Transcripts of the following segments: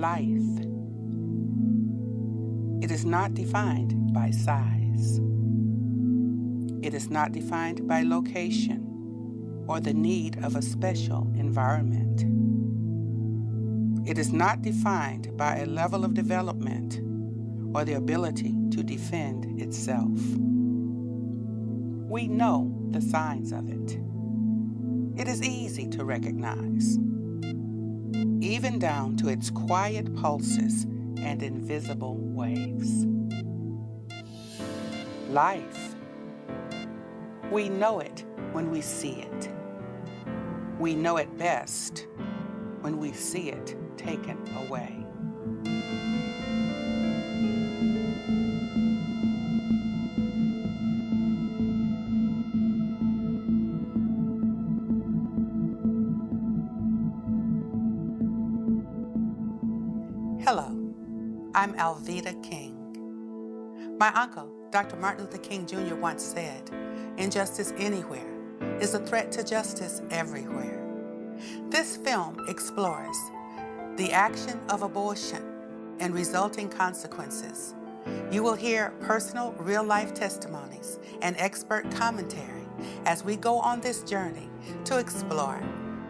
life. It is not defined by size. It is not defined by location or the need of a special environment. It is not defined by a level of development or the ability to defend itself. We know the signs of it. It is easy to recognize, even down to its quiet pulses and invisible waves. Life. We know it when we see it. We know it best when we see it taken away. Hello, I'm Alveda King. My uncle, Dr. Martin Luther King Jr. once said, "Injustice anywhere is a threat to justice everywhere." This film explores the action of abortion and resulting consequences. You will hear personal, real-life testimonies and expert commentary as we go on this journey to explore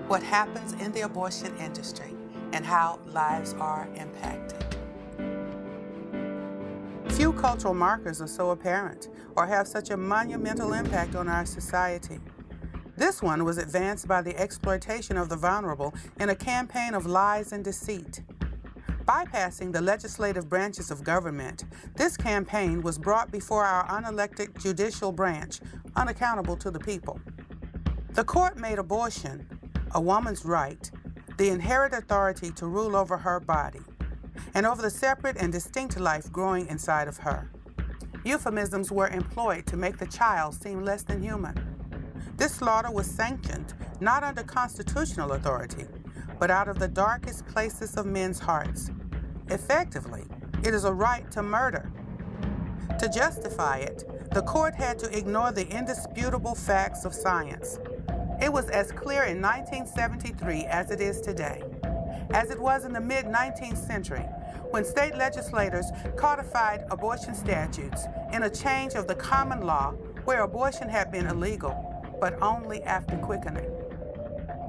what happens in the abortion industry and how lives are impacted. Few cultural markers are so apparent or have such a monumental impact on our society. This one was advanced by the exploitation of the vulnerable in a campaign of lies and deceit. Bypassing the legislative branches of government, this campaign was brought before our unelected judicial branch, unaccountable to the people. The court made abortion, a woman's right, the inherent authority to rule over her body and over the separate and distinct life growing inside of her. Euphemisms were employed to make the child seem less than human. This slaughter was sanctioned not under constitutional authority, but out of the darkest places of men's hearts. Effectively, it is a right to murder. To justify it, the court had to ignore the indisputable facts of science. It was as clear in 1973 as it is today, as it was in the mid-19th century, when state legislators codified abortion statutes in a change of the common law where abortion had been illegal, but only after quickening.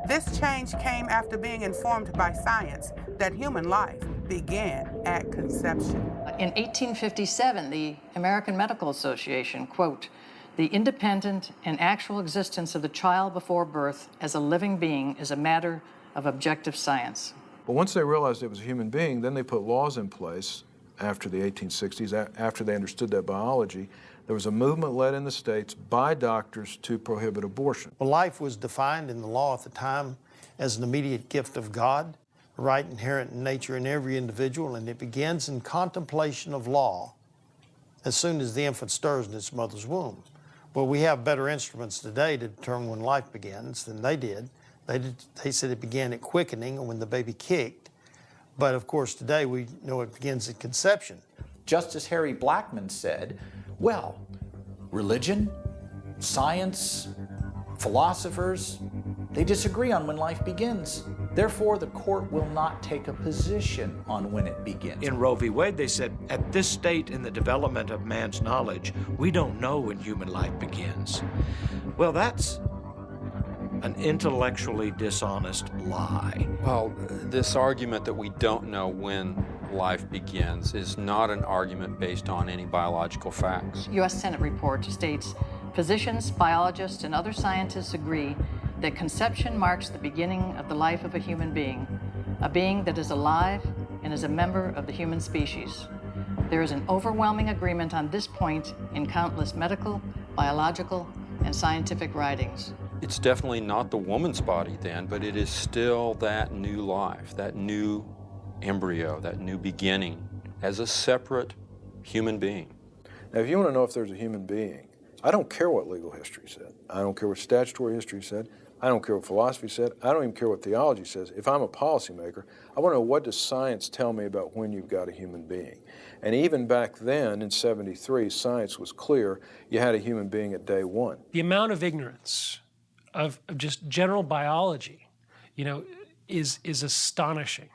This change came after being informed by science that human life began at conception. In 1857, the American Medical Association, quote, "The independent and actual existence of the child before birth as a living being is a matter of objective science." But once they realized it was a human being, then they put laws in place after the 1860s, after they understood that biology. There was a movement led in the states by doctors to prohibit abortion. Well, life was defined in the law at the time as an immediate gift of God, a right inherent in nature in every individual, and it begins in contemplation of law as soon as the infant stirs in its mother's womb. Well, we have better instruments today to determine when life begins than they did. They said it began at quickening or when the baby kicked. But of course, today we know it begins at conception. Justice Harry Blackmun said, well, religion, science, philosophers, they disagree on when life begins. Therefore, the court will not take a position on when it begins. In Roe v. Wade, they said, at this state in the development of man's knowledge, we don't know when human life begins. Well, that's an intellectually dishonest lie. Well, this argument that we don't know when life begins is not an argument based on any biological facts. U.S. Senate report states, physicians, biologists, and other scientists agree that conception marks the beginning of the life of a human being, a being that is alive and is a member of the human species. There is an overwhelming agreement on this point in countless medical, biological, and scientific writings. It's definitely not the woman's body then, but it is still that new life, that new embryo, that new beginning as a separate human being. Now, if you want to know if there's a human being, I don't care what legal history said. I don't care what statutory history said. I don't care what philosophy said. I don't even care what theology says. If I'm a policymaker, I want to know, what does science tell me about when you've got a human being? And even back then, in '73, science was clear. You had a human being at day one. The amount of ignorance of just general biology, is astonishing.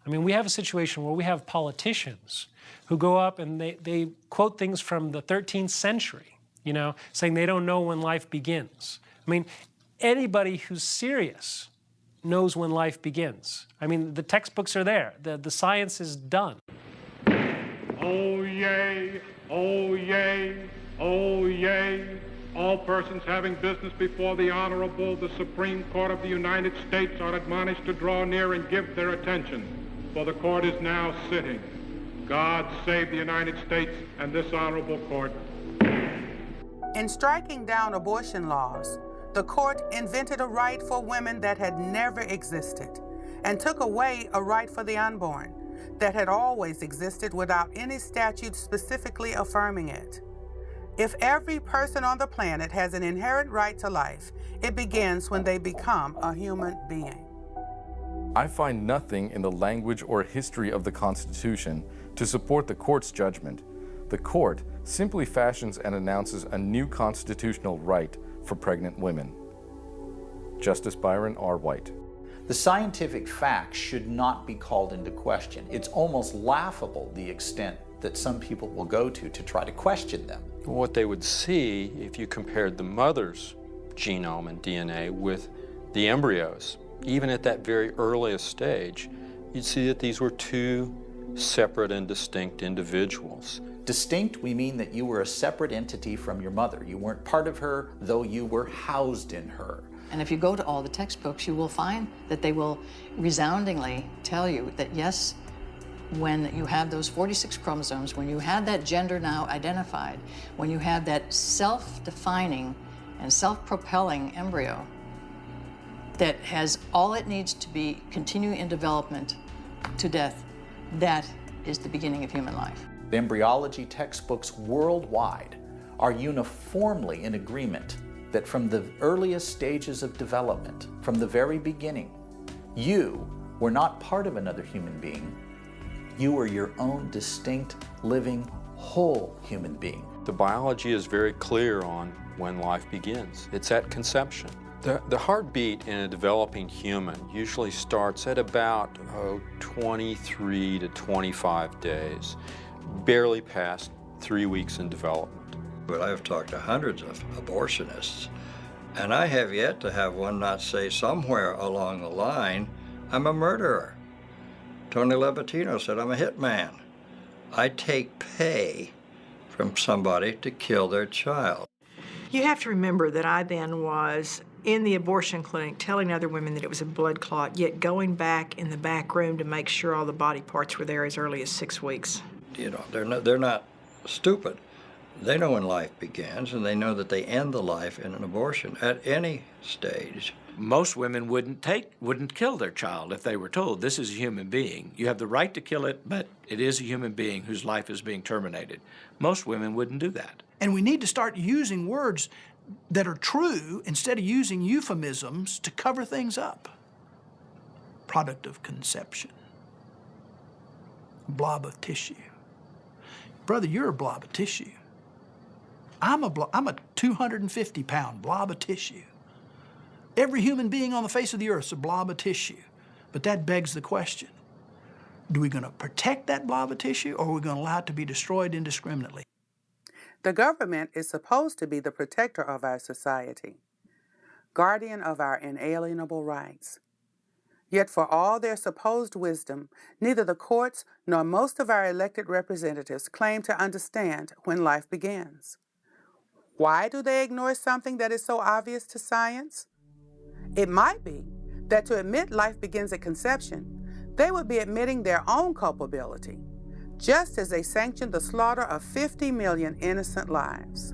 I mean, we have a situation where we have politicians who go up and they quote things from the 13th century, you know, saying they don't know when life begins. I mean, anybody who's serious knows when life begins. I mean, the textbooks are there. The science is done. Oh, yea, oh, yea, oh, yea. All persons having business before the Honorable, the Supreme Court of the United States are admonished to draw near and give their attention, for the court is now sitting. God save the United States and this honorable court. In striking down abortion laws, the court invented a right for women that had never existed and took away a right for the unborn that had always existed without any statute specifically affirming it. If every person on the planet has an inherent right to life, it begins when they become a human being. I find nothing in the language or history of the Constitution to support the court's judgment. The court simply fashions and announces a new constitutional right for pregnant women. Justice Byron R. White. The scientific facts should not be called into question. It's almost laughable the extent that some people will go to try to question them. What they would see if you compared the mother's genome and DNA with the embryos, even at that very earliest stage, you'd see that these were two separate and distinct individuals. Distinct, we mean that you were a separate entity from your mother. You weren't part of her, though you were housed in her. And if you go to all the textbooks, you will find that they will resoundingly tell you that yes, when you have those 46 chromosomes, when you have that gender now identified, when you have that self-defining and self-propelling embryo that has all it needs to be continue in development to death, that is the beginning of human life. The embryology textbooks worldwide are uniformly in agreement that from the earliest stages of development, from the very beginning, you were not part of another human being. You were your own distinct, living, whole human being. The biology is very clear on when life begins. It's at conception. The heartbeat in a developing human usually starts at about 23 to 25 days, barely past 3 weeks in development. But I've talked to hundreds of abortionists, and I have yet to have one not say somewhere along the line, I'm a murderer. Tony Levatino said, I'm a hitman. I take pay from somebody to kill their child. You have to remember that I then was in the abortion clinic telling other women that it was a blood clot, yet going back in the back room to make sure all the body parts were there as early as 6 weeks. You know, they're not stupid. They know when life begins, and they know that they end the life in an abortion at any stage. Most women wouldn't kill their child if they were told this is a human being. You have the right to kill it, but it is a human being whose life is being terminated. Most women wouldn't do that. And we need to start using words that are true instead of using euphemisms to cover things up. Product of conception. Blob of tissue. Brother, you're a blob of tissue. I'm a 250-pound blob of tissue. Every human being on the face of the earth is a blob of tissue. But that begs the question, are we going to protect that blob of tissue, or are we going to allow it to be destroyed indiscriminately? The government is supposed to be the protector of our society, guardian of our inalienable rights. Yet for all their supposed wisdom, neither the courts nor most of our elected representatives claim to understand when life begins. Why do they ignore something that is so obvious to science? It might be that to admit life begins at conception, they would be admitting their own culpability, just as they sanctioned the slaughter of 50 million innocent lives.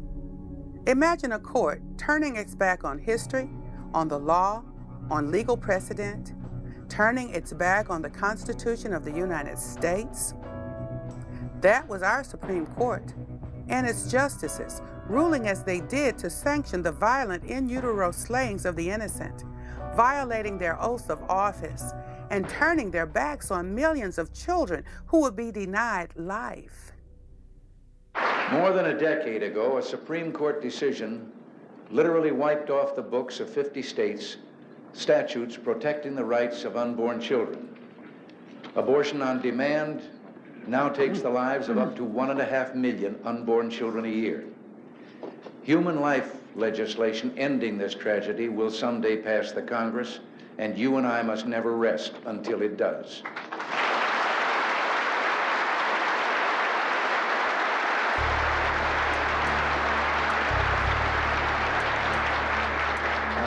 Imagine a court turning its back on history, on the law, on legal precedent, turning its back on the Constitution of the United States. That was our Supreme Court and its justices ruling as they did to sanction the violent in utero slayings of the innocent, violating their oaths of office, and turning their backs on millions of children who would be denied life. More than a decade ago, a Supreme Court decision literally wiped off the books of 50 states statutes protecting the rights of unborn children. Abortion on demand now takes the lives of up to 1.5 million unborn children a year. Human life legislation ending this tragedy will someday pass the Congress, and you and I must never rest until it does.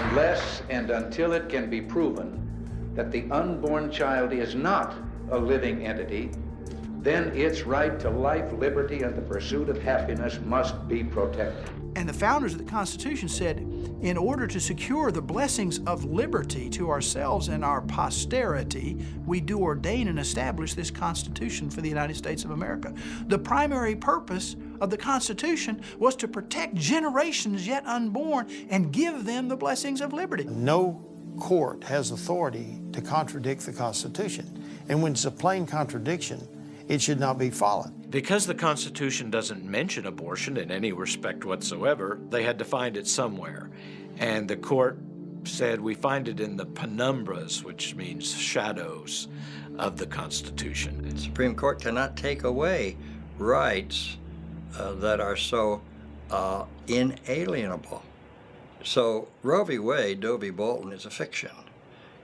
Unless and until it can be proven that the unborn child is not a living entity, then its right to life, liberty, and the pursuit of happiness must be protected. And the founders of the Constitution said, in order to secure the blessings of liberty to ourselves and our posterity, we do ordain and establish this Constitution for the United States of America. The primary purpose of the Constitution was to protect generations yet unborn and give them the blessings of liberty. No court has authority to contradict the Constitution. And when it's a plain contradiction, it should not be followed. Because the Constitution doesn't mention abortion in any respect whatsoever, they had to find it somewhere. And the court said, we find it in the penumbras, which means shadows, of the Constitution. The Supreme Court cannot take away rights that are so inalienable. So Roe v. Wade, Doe v. Bolton is a fiction.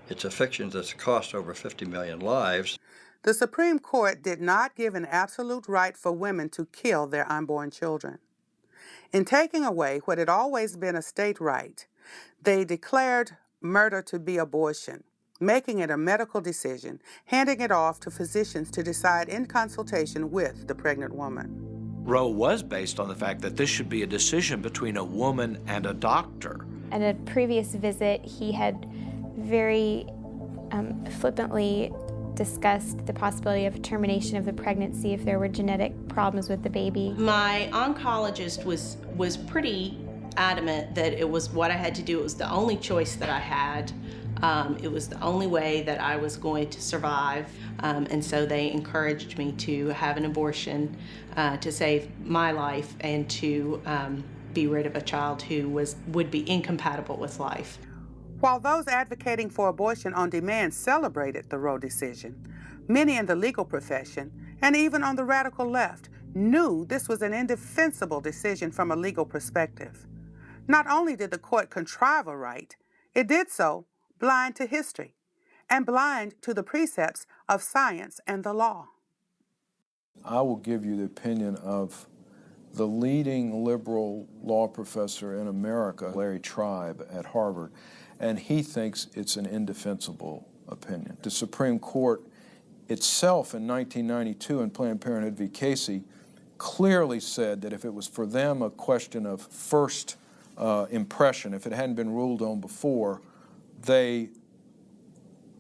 It's a fiction that's cost over 50 million lives. The Supreme Court did not give an absolute right for women to kill their unborn children. In taking away what had always been a state right, they declared murder to be abortion, making it a medical decision, handing it off to physicians to decide in consultation with the pregnant woman. Roe was based on the fact that this should be a decision between a woman and a doctor. At a previous visit, he had very flippantly discussed the possibility of termination of the pregnancy if there were genetic problems with the baby. My oncologist was pretty adamant that it was what I had to do. It was the only choice that I had. It was the only way that I was going to survive. And so they encouraged me to have an abortion to save my life and to be rid of a child who would be incompatible with life. While those advocating for abortion on demand celebrated the Roe decision, many in the legal profession, and even on the radical left, knew this was an indefensible decision from a legal perspective. Not only did the court contrive a right, it did so blind to history and blind to the precepts of science and the law. I will give you the opinion of the leading liberal law professor in America, Larry Tribe at Harvard, and he thinks it's an indefensible opinion. The Supreme Court itself in 1992 in Planned Parenthood v. Casey clearly said that if it was for them a question of first impression, if it hadn't been ruled on before, they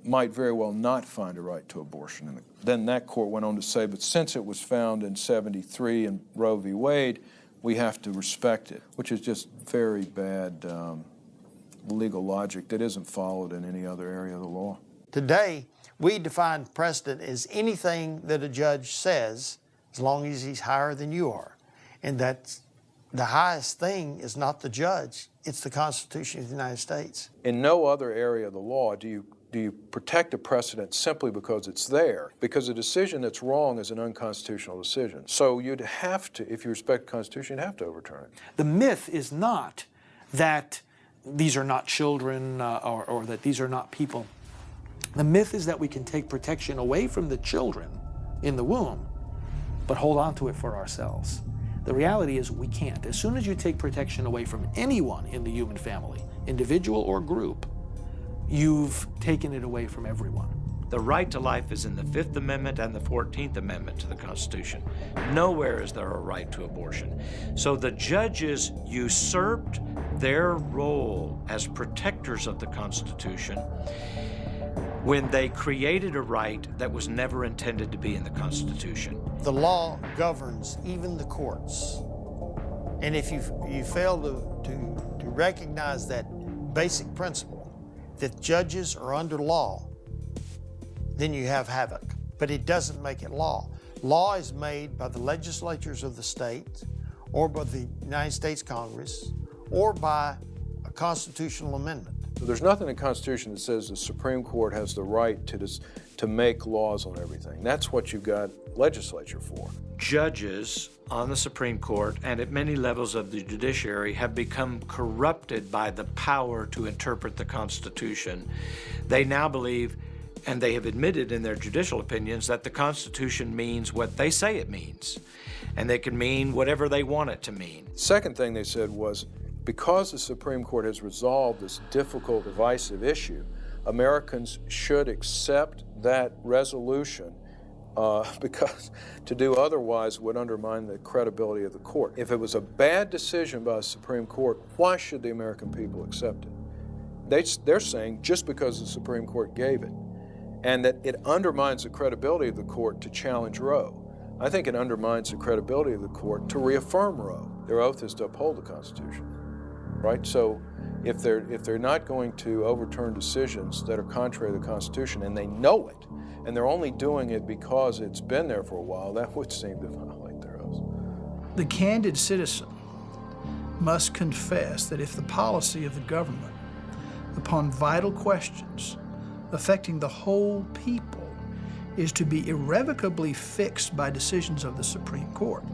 might very well not find a right to abortion. And then that court went on to say, but since it was found in '73 in Roe v. Wade, we have to respect it, which is just very bad legal logic that isn't followed in any other area of the law. Today, we define precedent as anything that a judge says, as long as he's higher than you are. And that's the highest thing is not the judge, it's the Constitution of the United States. In no other area of the law do you protect a precedent simply because it's there, because a decision that's wrong is an unconstitutional decision. So you'd have to, if you respect the Constitution, you'd have to overturn it. The myth is not that these are not children or that these are not people. The myth is that we can take protection away from the children in the womb, but hold on to it for ourselves. The reality is we can't. As soon as you take protection away from anyone in the human family, individual or group, you've taken it away from everyone. The right to life is in the 5th Amendment and the 14th Amendment to the Constitution. Nowhere is there a right to abortion. So the judges usurped their role as protectors of the Constitution when they created a right that was never intended to be in the Constitution. The law governs even the courts. And if you fail to recognize that basic principle, that judges are under law, then you have havoc. But it doesn't make it law. Law is made by the legislatures of the state, or by the United States Congress, or by a constitutional amendment. There's nothing in the Constitution that says the Supreme Court has the right to make laws on everything. That's what you've got legislature for. Judges on the Supreme Court and at many levels of the judiciary have become corrupted by the power to interpret the Constitution. They now believe, and they have admitted in their judicial opinions, that the Constitution means what they say it means, and they can mean whatever they want it to mean. Second thing they said was, because the Supreme Court has resolved this difficult, divisive issue, Americans should accept that resolution because to do otherwise would undermine the credibility of the court. If it was a bad decision by the Supreme Court, why should the American people accept it? They're saying just because the Supreme Court gave it, and that it undermines the credibility of the court to challenge Roe. I think it undermines the credibility of the court to reaffirm Roe. Their oath is to uphold the Constitution, right? So if they're not going to overturn decisions that are contrary to the Constitution, and they know it, and they're only doing it because it's been there for a while, that would seem to violate their oaths. The candid citizen must confess that if the policy of the government upon vital questions affecting the whole people is to be irrevocably fixed by decisions of the Supreme Court,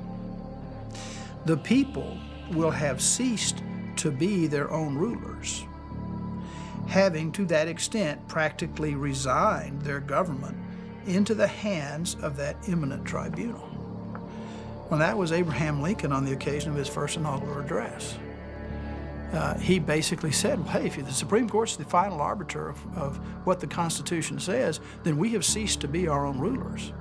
the people will have ceased to be their own rulers, having to that extent practically resigned their government into the hands of that eminent tribunal. Well, that was Abraham Lincoln on the occasion of his first inaugural address. He basically said, well, hey, if the Supreme Court's the final arbiter of what the Constitution says, then we have ceased to be our own rulers,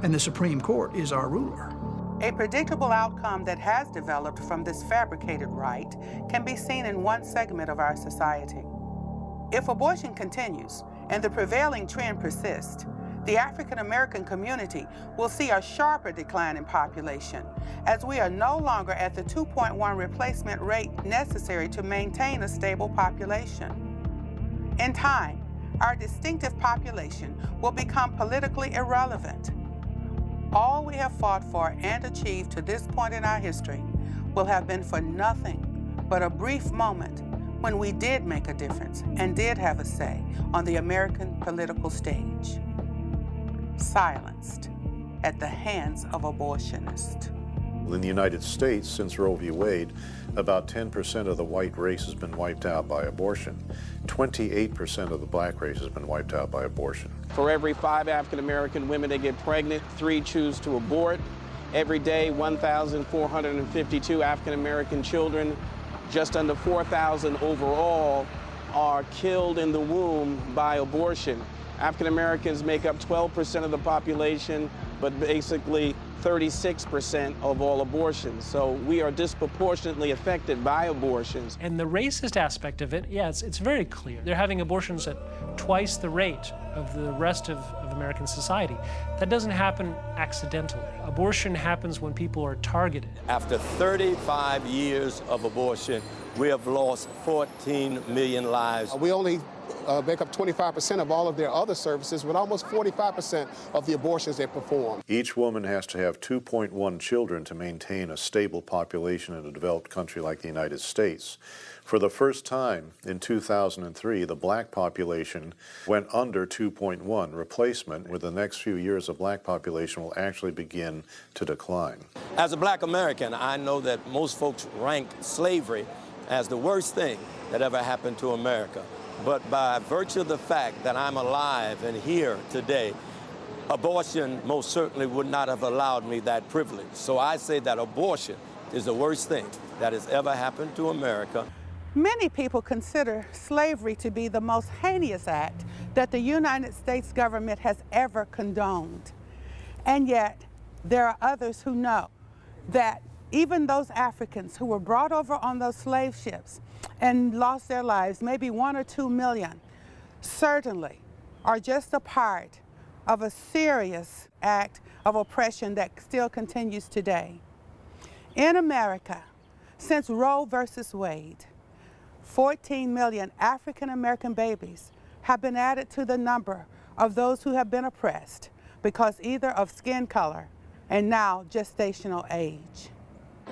and the Supreme Court is our ruler. A predictable outcome that has developed from this fabricated right can be seen in one segment of our society. If abortion continues and the prevailing trend persists, the African American community will see a sharper decline in population, as we are no longer at the 2.1 replacement rate necessary to maintain a stable population. In time, our distinctive population will become politically irrelevant. All we have fought for and achieved to this point in our history will have been for nothing but a brief moment when we did make a difference and did have a say on the American political stage. Silenced at the hands of abortionists. In the United States, since Roe v. Wade, about 10% of the white race has been wiped out by abortion. 28% of the black race has been wiped out by abortion. For every 5 African American women that get pregnant, 3 choose to abort. Every day, 1,452 African American children, just under 4,000 overall, are killed in the womb by abortion. African Americans make up 12% of the population, but basically 36% of all abortions. So we are disproportionately affected by abortions. And the racist aspect of it, yeah, it's very clear. They're having abortions at twice the rate of the rest of American society. That doesn't happen accidentally. Abortion happens when people are targeted. After 35 years of abortion, we have lost 14 million lives. We only make up 25% of all of their other services, with almost 45% of the abortions they perform. Each woman has to have 2.1 children to maintain a stable population in a developed country like the United States. For the first time in 2003, the black population went under 2.1 replacement. With the next few years, the black population will actually begin to decline. As a black American, I know that most folks rank slavery as the worst thing that ever happened to America. But by virtue of the fact that I'm alive and here today, abortion most certainly would not have allowed me that privilege. So I say that abortion is the worst thing that has ever happened to America. Many people consider slavery to be the most heinous act that the United States government has ever condoned. And yet, there are others who know that even those Africans who were brought over on those slave ships and lost their lives, maybe 1 or 2 million, certainly are just a part of a serious act of oppression that still continues today. In America, since Roe versus Wade, 14 million African American babies have been added to the number of those who have been oppressed because either of skin color and now gestational age.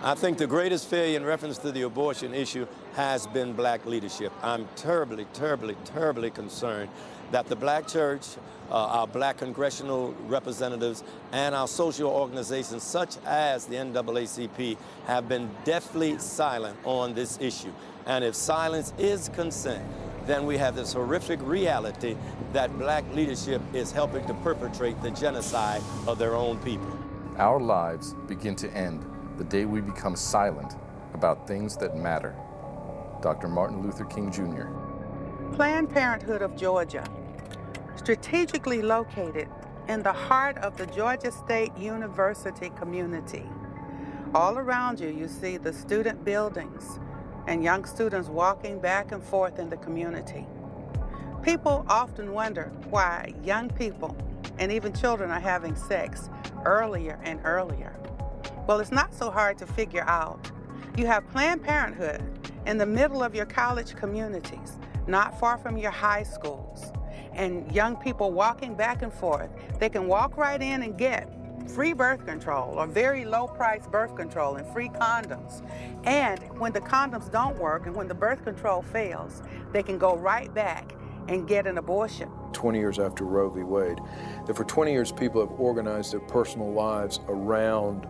I think the greatest failure in reference to the abortion issue has been black leadership. I'm terribly, terribly, terribly concerned that the black church, our black congressional representatives, and our social organizations such as the NAACP have been deathly silent on this issue. And if silence is consent, then we have this horrific reality that black leadership is helping to perpetrate the genocide of their own people. Our lives begin to end the day we become silent about things that matter. Dr. Martin Luther King Jr. Planned Parenthood of Georgia, strategically located in the heart of the Georgia State University community. All around you, you see the student buildings and young students walking back and forth in the community. People often wonder why young people and even children are having sex earlier and earlier. Well, it's not so hard to figure out. You have Planned Parenthood in the middle of your college communities, not far from your high schools, and young people walking back and forth. They can walk right in and get free birth control or very low-priced birth control and free condoms. And when the condoms don't work and when the birth control fails, they can go right back and get an abortion. 20 years after Roe v. Wade, that for 20 years people have organized their personal lives around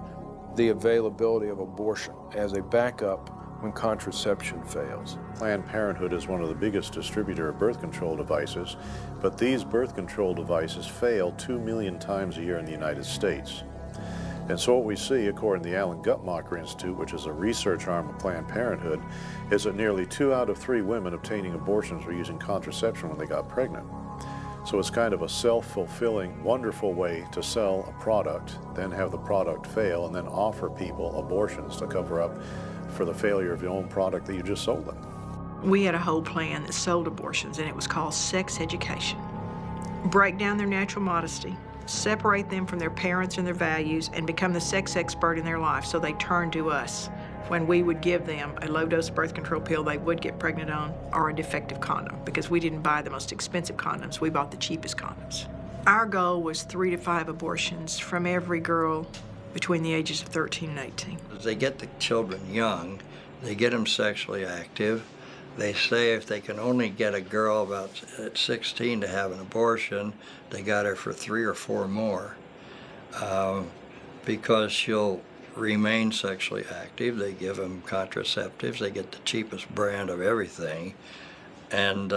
the availability of abortion as a backup when contraception fails. Planned Parenthood is one of the biggest distributors of birth control devices, but these birth control devices fail 2 million times a year in the United States. And so what we see, according to the Alan Guttmacher Institute, which is a research arm of Planned Parenthood, is that nearly 2 out of 3 women obtaining abortions were using contraception when they got pregnant. So it's kind of a self-fulfilling, wonderful way to sell a product, then have the product fail, and then offer people abortions to cover up for the failure of your own product that you just sold them. We had a whole plan that sold abortions, and it was called sex education. Break down their natural modesty, separate them from their parents and their values, and become the sex expert in their life, so they turn to us when we would give them a low-dose birth control pill they would get pregnant on, or a defective condom, because we didn't buy the most expensive condoms, we bought the cheapest condoms. Our goal was 3 to 5 abortions from every girl between the ages of 13 and 18. They get the children young, they get them sexually active. They say if they can only get a girl about at 16 to have an abortion, they got her for 3 or 4 more because she'll remain sexually active. They give them contraceptives. They get the cheapest brand of everything, and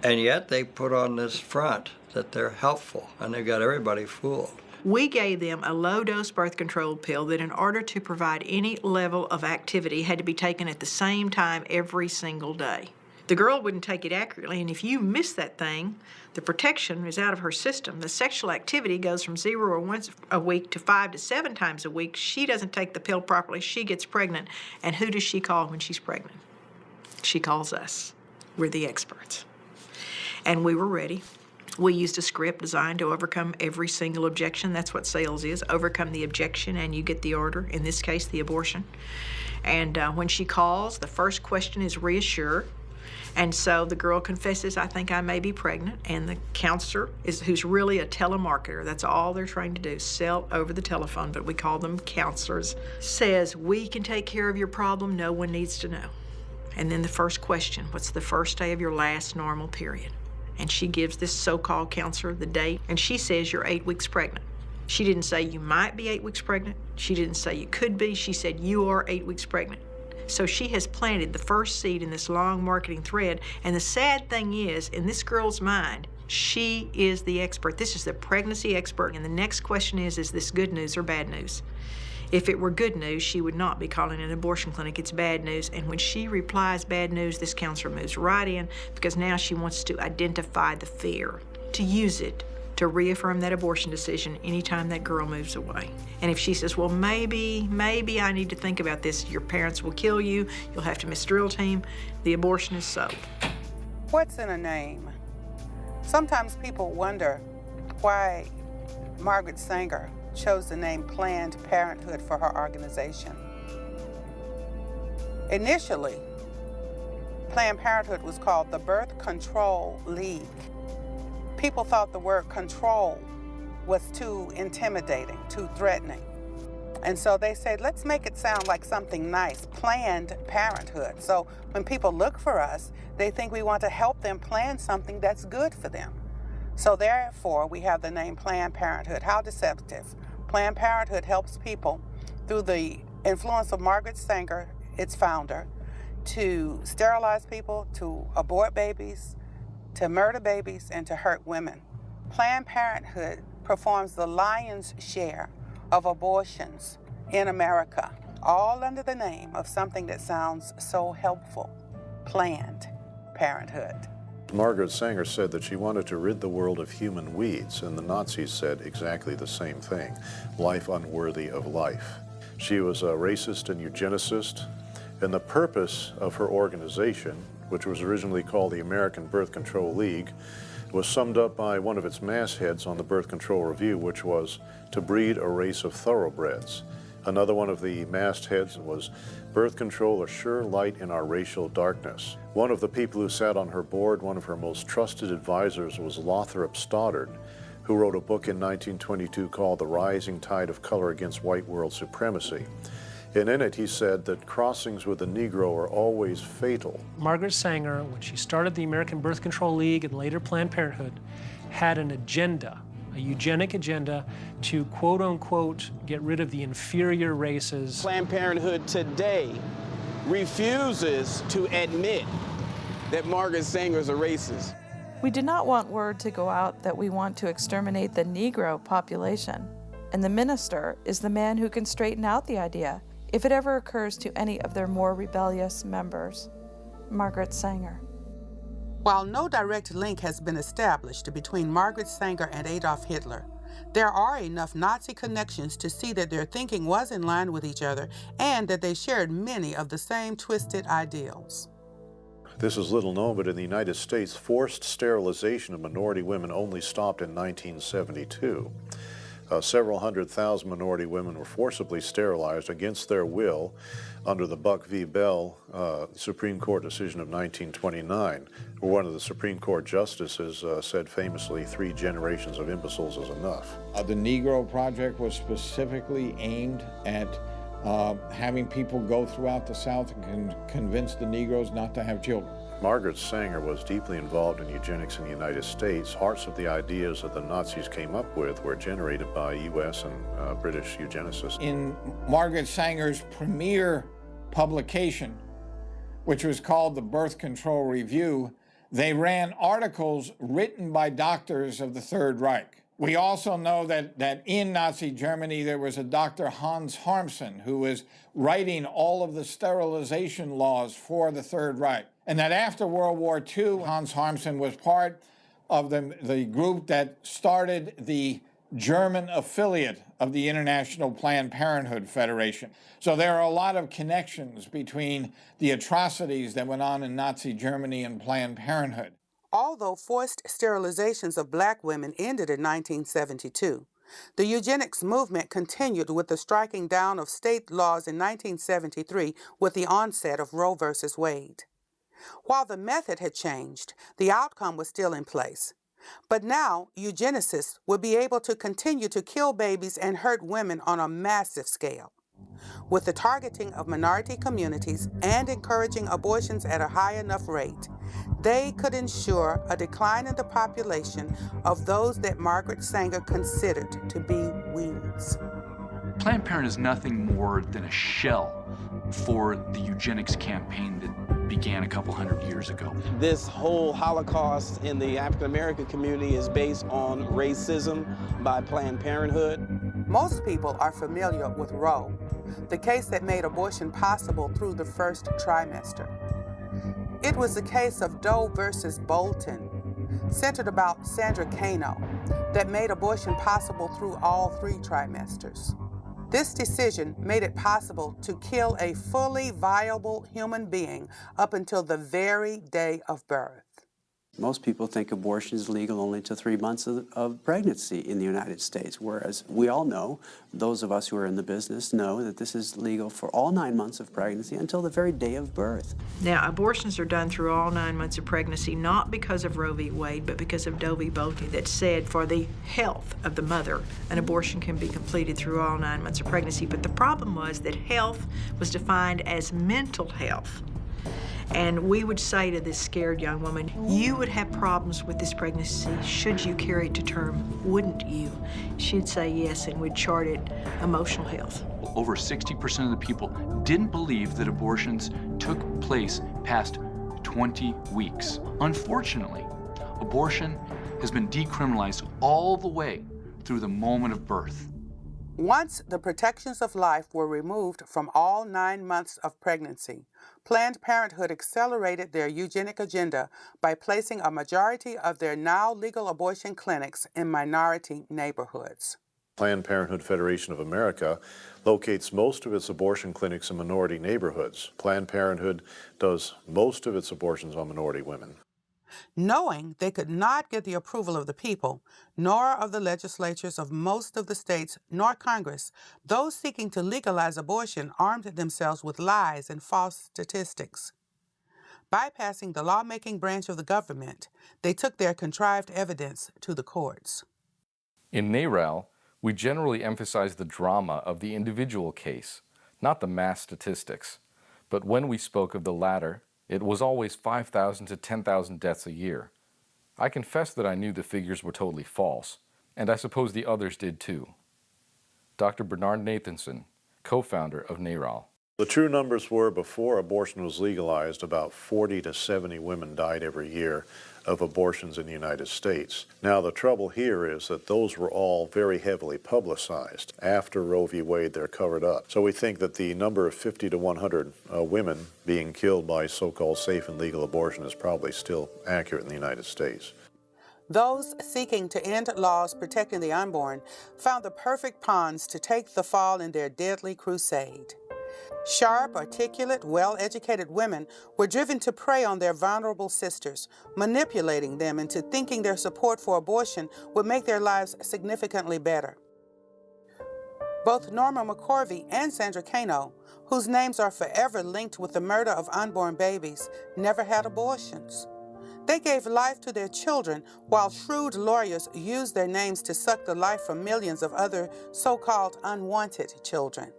yet they put on this front that they're helpful, and they've got everybody fooled. We gave them a low-dose birth control pill that in order to provide any level of activity had to be taken at the same time every single day. The girl wouldn't take it accurately, and if you miss that thing, the protection is out of her system. The sexual activity goes from 0 or once a week to 5 to 7 times a week. She doesn't take the pill properly, she gets pregnant. And who does she call when she's pregnant? She calls us. We're the experts. And we were ready. We used a script designed to overcome every single objection. That's what sales is. Overcome the objection and you get the order, in this case, the abortion. And when she calls, the first question is reassure. And so the girl confesses, I think I may be pregnant, and the counselor, who's really a telemarketer, that's all they're trained to do, sell over the telephone, but we call them counselors, says, we can take care of your problem, no one needs to know. And then the first question, what's the first day of your last normal period? And she gives this so-called counselor the date, and she says you're 8 weeks pregnant. She didn't say you might be 8 weeks pregnant. She didn't say you could be. She said you are 8 weeks pregnant. So she has planted the first seed in this long marketing thread, and the sad thing is, in this girl's mind, she is the expert. This is the pregnancy expert, and the next question is this good news or bad news? If it were good news, she would not be calling an abortion clinic. It's bad news. And when she replies bad news, this counselor moves right in because now she wants to identify the fear, to use it to reaffirm that abortion decision anytime that girl moves away. And if she says, well, maybe I need to think about this, your parents will kill you, you'll have to miss drill team, the abortion is sold. What's in a name? Sometimes people wonder why Margaret Sanger chose the name Planned Parenthood for her organization. Initially, Planned Parenthood was called the Birth Control League. People thought the word control was too intimidating, too threatening. And so they said, let's make it sound like something nice, Planned Parenthood. So when people look for us, they think we want to help them plan something that's good for them. So therefore, we have the name Planned Parenthood. How deceptive. Planned Parenthood helps people through the influence of Margaret Sanger, its founder, to sterilize people, to abort babies, to murder babies, and to hurt women. Planned Parenthood performs the lion's share of abortions in America, all under the name of something that sounds so helpful, Planned Parenthood. Margaret Sanger said that she wanted to rid the world of human weeds, and the Nazis said exactly the same thing, life unworthy of life. She was a racist and eugenicist, and the purpose of her organization, which was originally called the American Birth Control League, was summed up by one of its mastheads on the Birth Control Review, which was to breed a race of thoroughbreds. Another one of the mastheads was birth control, a sure light in our racial darkness. One of the people who sat on her board, one of her most trusted advisors, was Lothrop Stoddard, who wrote a book in 1922 called The Rising Tide of Color Against White World Supremacy. And in it, he said that crossings with the Negro are always fatal. Margaret Sanger, when she started the American Birth Control League and later Planned Parenthood, had an agenda, a eugenic agenda to quote unquote get rid of the inferior races. Planned Parenthood today refuses to admit that Margaret Sanger is a racist. We do not want word to go out that we want to exterminate the Negro population. And the minister is the man who can straighten out the idea if it ever occurs to any of their more rebellious members. Margaret Sanger. While no direct link has been established between Margaret Sanger and Adolf Hitler, there are enough Nazi connections to see that their thinking was in line with each other and that they shared many of the same twisted ideals. This is little known, but in the United States, forced sterilization of minority women only stopped in 1972. Several 100,000 minority women were forcibly sterilized against their will under the Buck v. Bell Supreme Court decision of 1929, where one of the Supreme Court justices said famously, 3 generations of imbeciles is enough. The Negro Project was specifically aimed at having people go throughout the South and convince the Negroes not to have children. Margaret Sanger was deeply involved in eugenics in the United States. Hearts of the ideas that the Nazis came up with were generated by U.S. and British eugenicists. In Margaret Sanger's premier publication, which was called the Birth Control Review, they ran articles written by doctors of the Third Reich. We also know that in Nazi Germany there was a Dr. Hans Harmsen who was writing all of the sterilization laws for the Third Reich. And that after World War II, Hans Harmsen was part of the group that started the German affiliate of the International Planned Parenthood Federation. So there are a lot of connections between the atrocities that went on in Nazi Germany and Planned Parenthood. Although forced sterilizations of black women ended in 1972, the eugenics movement continued with the striking down of state laws in 1973 with the onset of Roe v. Wade. While the method had changed, the outcome was still in place. But now, eugenicists would be able to continue to kill babies and hurt women on a massive scale. With the targeting of minority communities and encouraging abortions at a high enough rate, they could ensure a decline in the population of those that Margaret Sanger considered to be weeds. Planned Parenthood is nothing more than a shell for the eugenics campaign that began a couple hundred years ago. This whole Holocaust in the African American community is based on racism by Planned Parenthood. Most people are familiar with Roe, the case that made abortion possible through the first trimester. It was the case of Doe versus Bolton, centered about Sandra Cano, that made abortion possible through all 3 trimesters. This decision made it possible to kill a fully viable human being up until the very day of birth. Most people think abortion is legal only to 3 months of pregnancy in the United States, whereas we all know, those of us who are in the business know that this is legal for all 9 months of pregnancy until the very day of birth. Now, abortions are done through all 9 months of pregnancy, not because of Roe v. Wade, but because of Doe v. Bolte that said for the health of the mother, an abortion can be completed through all 9 months of pregnancy. But the problem was that health was defined as mental health. And we would say to this scared young woman, you would have problems with this pregnancy should you carry it to term, wouldn't you? She'd say yes, and we'd chart it emotional health. Over 60% of the people didn't believe that abortions took place past 20 weeks. Unfortunately, abortion has been decriminalized all the way through the moment of birth. Once the protections of life were removed from all 9 months of pregnancy, Planned Parenthood accelerated their eugenic agenda by placing a majority of their now legal abortion clinics in minority neighborhoods. Planned Parenthood Federation of America locates most of its abortion clinics in minority neighborhoods. Planned Parenthood does most of its abortions on minority women. Knowing they could not get the approval of the people, nor of the legislatures of most of the states, nor Congress, those seeking to legalize abortion armed themselves with lies and false statistics. Bypassing the lawmaking branch of the government, they took their contrived evidence to the courts. In NARAL, we generally emphasize the drama of the individual case, not the mass statistics. But when we spoke of the latter, it was always 5,000 to 10,000 deaths a year. I confess that I knew the figures were totally false, and I suppose the others did too. Dr. Bernard Nathanson, co-founder of NARAL. The true numbers were, before abortion was legalized, about 40 to 70 women died every year of abortions in the United States. Now, the trouble here is that those were all very heavily publicized. After Roe v. Wade, they're covered up. So we think that the number of 50 to 100 women being killed by so-called safe and legal abortion is probably still accurate in the United States. Those seeking to end laws protecting the unborn found the perfect pawns to take the fall in their deadly crusade. Sharp, articulate, well-educated women were driven to prey on their vulnerable sisters, manipulating them into thinking their support for abortion would make their lives significantly better. Both Norma McCorvey and Sandra Cano, whose names are forever linked with the murder of unborn babies, never had abortions. They gave life to their children while shrewd lawyers used their names to suck the life from millions of other so-called unwanted children.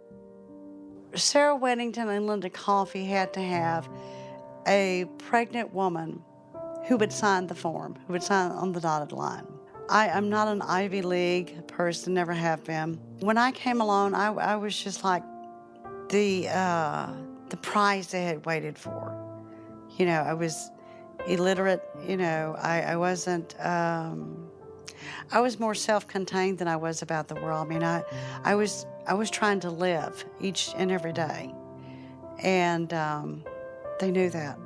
Sarah Weddington and Linda Coffey had to have a pregnant woman who would sign the form, who would sign on the dotted line. I'm not an Ivy League person, never have been. When I came along, I was just like the prize they had waited for. You know, I was illiterate, you know, I wasn't, I was more self-contained than I was about the world. I mean, I was trying to live each and every day, and they knew that,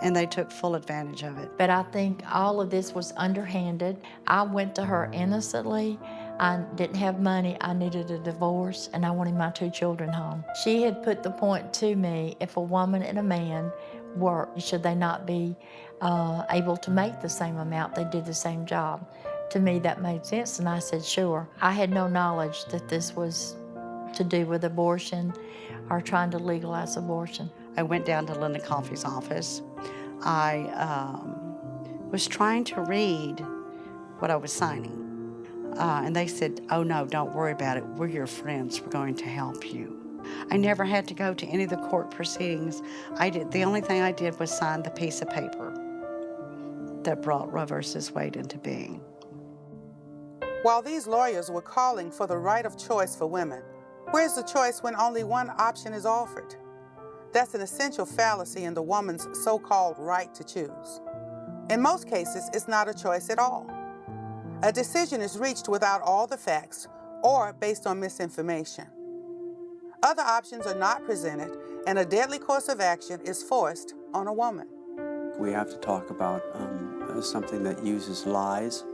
and they took full advantage of it. But I think all of this was underhanded. I went to her innocently. I didn't have money. I needed a divorce, and I wanted my 2 children home. She had put the point to me, if a woman and a man work, should they not be able to make the same amount? They did the same job. To me, that made sense, and I said, sure. I had no knowledge that this was to do with abortion or trying to legalize abortion. I went down to Linda Coffey's office. I was trying to read what I was signing. And they said, oh no, don't worry about it. We're your friends. We're going to help you. I never had to go to any of the court proceedings. The only thing I did was sign the piece of paper that brought Roe versus Wade into being. While these lawyers were calling for the right of choice for women, where's the choice when only one option is offered? That's an essential fallacy in the woman's so-called right to choose. In most cases, it's not a choice at all. A decision is reached without all the facts or based on misinformation. Other options are not presented, and a deadly course of action is forced on a woman. We have to talk about something that uses lies,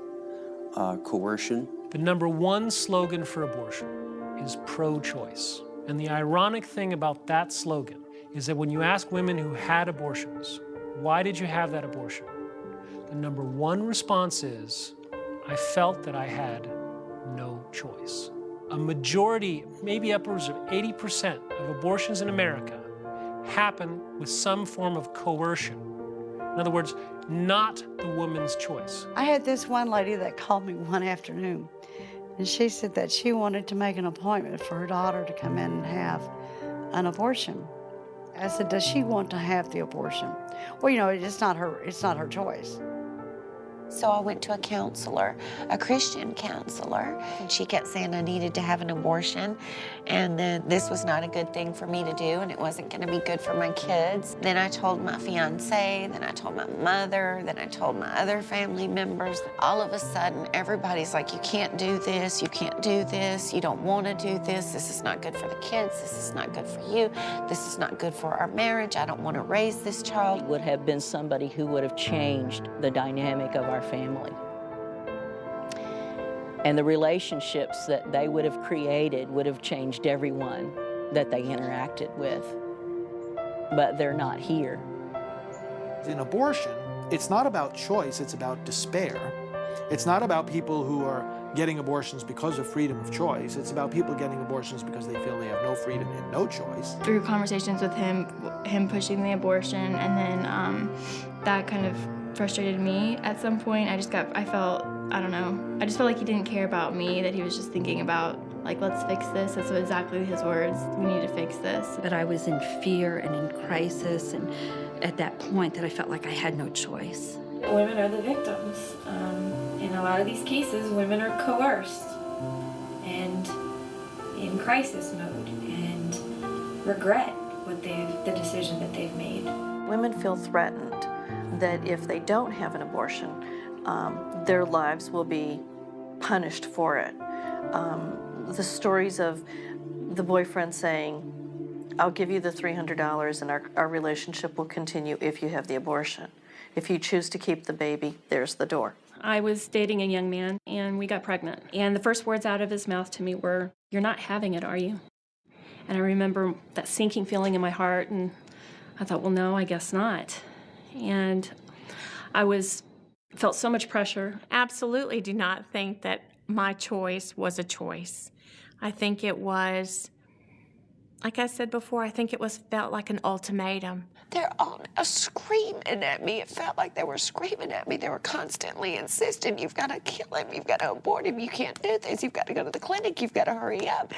coercion. The #1 slogan for abortion is pro-choice. And the ironic thing about that slogan is that when you ask women who had abortions, why did you have that abortion? the number one response is, I felt that I had no choice. A majority, maybe upwards of 80% of abortions in America happen with some form of coercion. In other words, not the woman's choice. I had this one lady that called me one afternoon, and she said that she wanted to make an appointment for her daughter to come in and have an abortion. I said, does she want to have the abortion? Well, you know, it's not her choice. So I went to a counselor, a Christian counselor, and she kept saying I needed to have an abortion and that this was not a good thing for me to do and it wasn't going to be good for my kids. Then I told my fiance, then I told my mother, then I told my other family members. All of a sudden, everybody's like, you can't do this, you can't do this, you don't want to do this is not good for the kids, this is not good for you, this is not good for our marriage, I don't want to raise this child. He would have been somebody who would have changed the dynamic of our family. And the relationships that they would have created would have changed everyone that they interacted with. But they're not here. In abortion, it's not about choice, it's about despair. It's not about people who are getting abortions because of freedom of choice. It's about people getting abortions because they feel they have no freedom and no choice. Through conversations with him pushing the abortion, and then that kind of frustrated me at some point. I just felt like he didn't care about me, that he was just thinking about, like, let's fix this. That's exactly his words. We need to fix this. But I was in fear and in crisis, and at that point that I felt like I had no choice. Women are the victims. In a lot of these cases, women are coerced and in crisis mode and regret the decision that they've made. Women feel threatened that if they don't have an abortion, their lives will be punished for it. The stories of the boyfriend saying, I'll give you the $300 and our relationship will continue if you have the abortion. If you choose to keep the baby, there's the door. I was dating a young man, and we got pregnant. And the first words out of his mouth to me were, "You're not having it, are you?" And I remember that sinking feeling in my heart, and I thought, well, no, I guess not. And I felt so much pressure. Absolutely do not think that my choice was a choice. I think it was, like I said before, I think it felt like an ultimatum. They're all screaming at me. It felt like they were screaming at me. They were constantly insisting, you've got to kill him, you've got to abort him, you can't do this, you've got to go to the clinic, you've got to hurry up.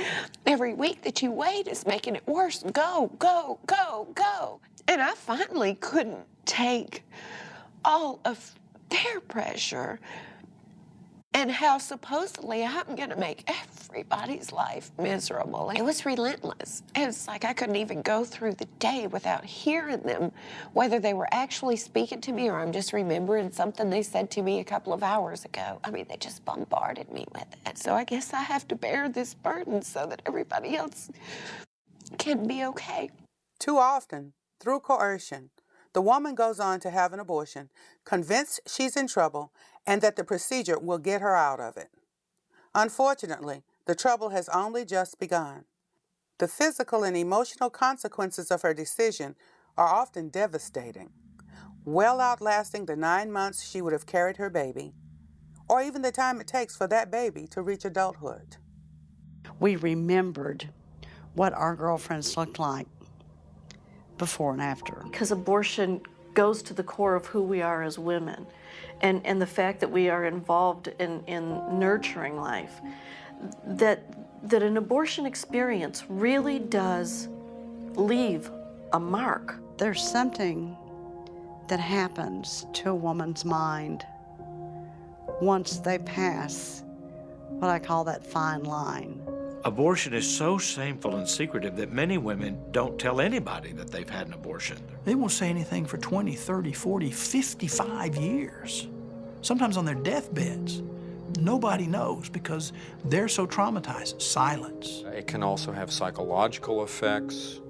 Every week that you wait is making it worse. Go, go, go, go. And I finally couldn't take all of their pressure and how supposedly I'm going to make everybody's life miserable. It was relentless. It was like I couldn't even go through the day without hearing them, whether they were actually speaking to me or I'm just remembering something they said to me a couple of hours ago. I mean, they just bombarded me with it. So I guess I have to bear this burden so that everybody else can be okay. Too often, through coercion, the woman goes on to have an abortion, convinced she's in trouble and that the procedure will get her out of it. Unfortunately, the trouble has only just begun. The physical and emotional consequences of her decision are often devastating, well outlasting the 9 months she would have carried her baby, or even the time it takes for that baby to reach adulthood. We remembered what our girlfriends looked like before and after. Because abortion goes to the core of who we are as women, and the fact that we are involved in nurturing life, that an abortion experience really does leave a mark. There's something that happens to a woman's mind once they pass what I call that fine line. Abortion is so shameful and secretive that many women don't tell anybody that they've had an abortion. They won't say anything for 20, 30, 40, 55 years, sometimes on their deathbeds. Nobody knows because they're so traumatized. Silence. It can also have psychological effects,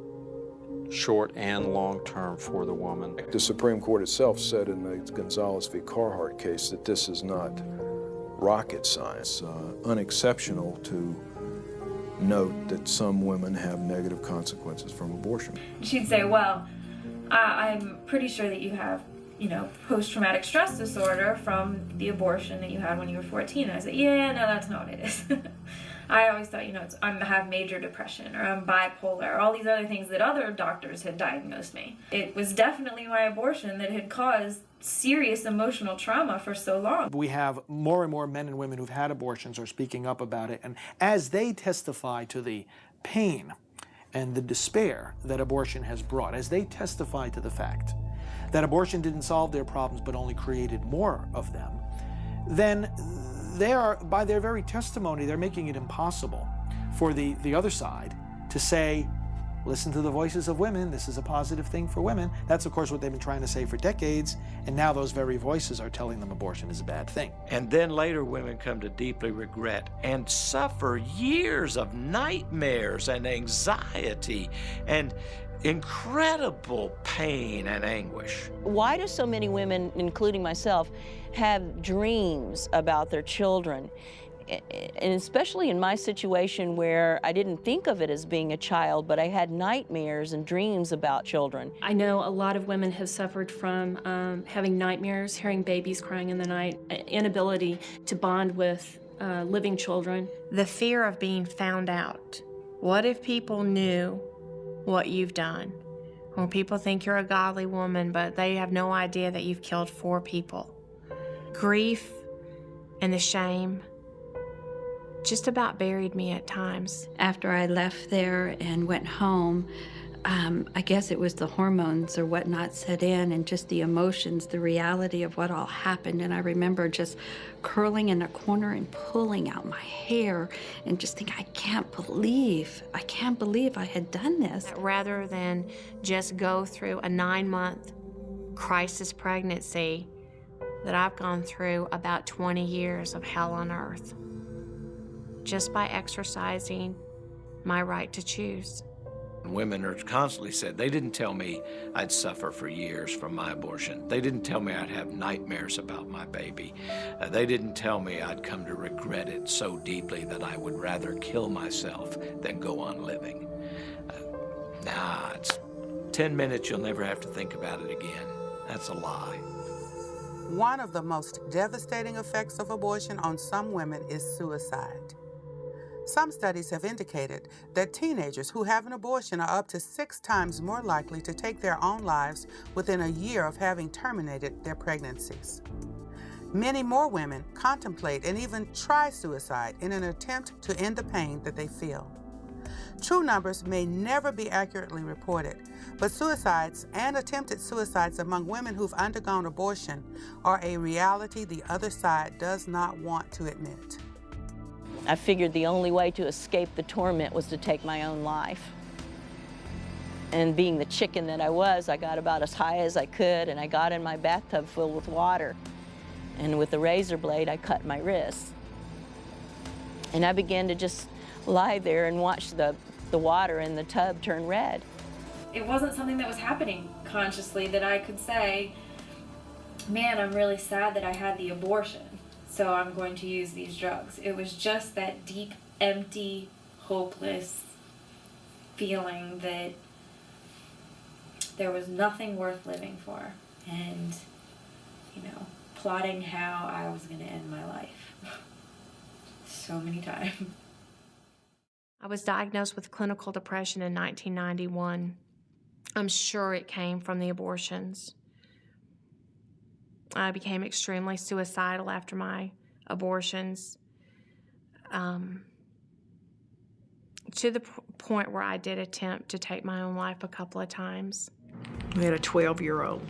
short and long term for the woman. The Supreme Court itself said in the Gonzalez v. Carhart case that this is not rocket science, unexceptional to note that some women have negative consequences from abortion. She'd say, well, I'm pretty sure that you have post-traumatic stress disorder from the abortion that you had when you were 14. And I said, yeah, no, that's not what it is. I always thought, I have major depression, or I'm bipolar, or all these other things that other doctors had diagnosed me. It was definitely my abortion that had caused serious emotional trauma for so long. We have more and more men and women who've had abortions are speaking up about it, and as they testify to the pain and the despair that abortion has brought, as they testify to the fact that abortion didn't solve their problems but only created more of them, then they are, by their very testimony, they're making it impossible for the other side to say, listen to the voices of women, this is a positive thing for women. That's, of course, what they've been trying to say for decades, and now those very voices are telling them abortion is a bad thing. And then later women come to deeply regret and suffer years of nightmares and anxiety and incredible pain and anguish. Why do so many women, including myself, have dreams about their children? And especially in my situation where I didn't think of it as being a child, but I had nightmares and dreams about children. I know a lot of women have suffered from having nightmares, hearing babies crying in the night, inability to bond with living children. The fear of being found out. What if people knew what you've done? Or people think you're a godly woman, but they have no idea that you've killed 4 people. Grief and the shame just about buried me at times. After I left there and went home, I guess it was the hormones or whatnot set in, and just the emotions, the reality of what all happened. And I remember just curling in a corner and pulling out my hair and just thinking, I can't believe I had done this. Rather than just go through a 9-month crisis pregnancy, that I've gone through about 20 years of hell on earth, just by exercising my right to choose. Women are constantly said, they didn't tell me I'd suffer for years from my abortion. They didn't tell me I'd have nightmares about my baby. They didn't tell me I'd come to regret it so deeply that I would rather kill myself than go on living. Nah, it's 10 minutes, you'll never have to think about it again. That's a lie. One of the most devastating effects of abortion on some women is suicide. Some studies have indicated that teenagers who have an abortion are up to 6 times more likely to take their own lives within a year of having terminated their pregnancies. Many more women contemplate and even try suicide in an attempt to end the pain that they feel. True numbers may never be accurately reported, but suicides and attempted suicides among women who've undergone abortion are a reality the other side does not want to admit. I figured the only way to escape the torment was to take my own life. And being the chicken that I was, I got about as high as I could, and I got in my bathtub filled with water. And with a razor blade, I cut my wrist. And I began to just lie there and watch the water in the tub turn red. It wasn't something that was happening consciously that I could say, man, I'm really sad that I had the abortion, so I'm going to use these drugs. It was just that deep, empty, hopeless feeling that there was nothing worth living for, and, plotting how I was going to end my life so many times. I was diagnosed with clinical depression in 1991. I'm sure it came from the abortions. I became extremely suicidal after my abortions, to the point where I did attempt to take my own life a couple of times. We had a 12-year-old.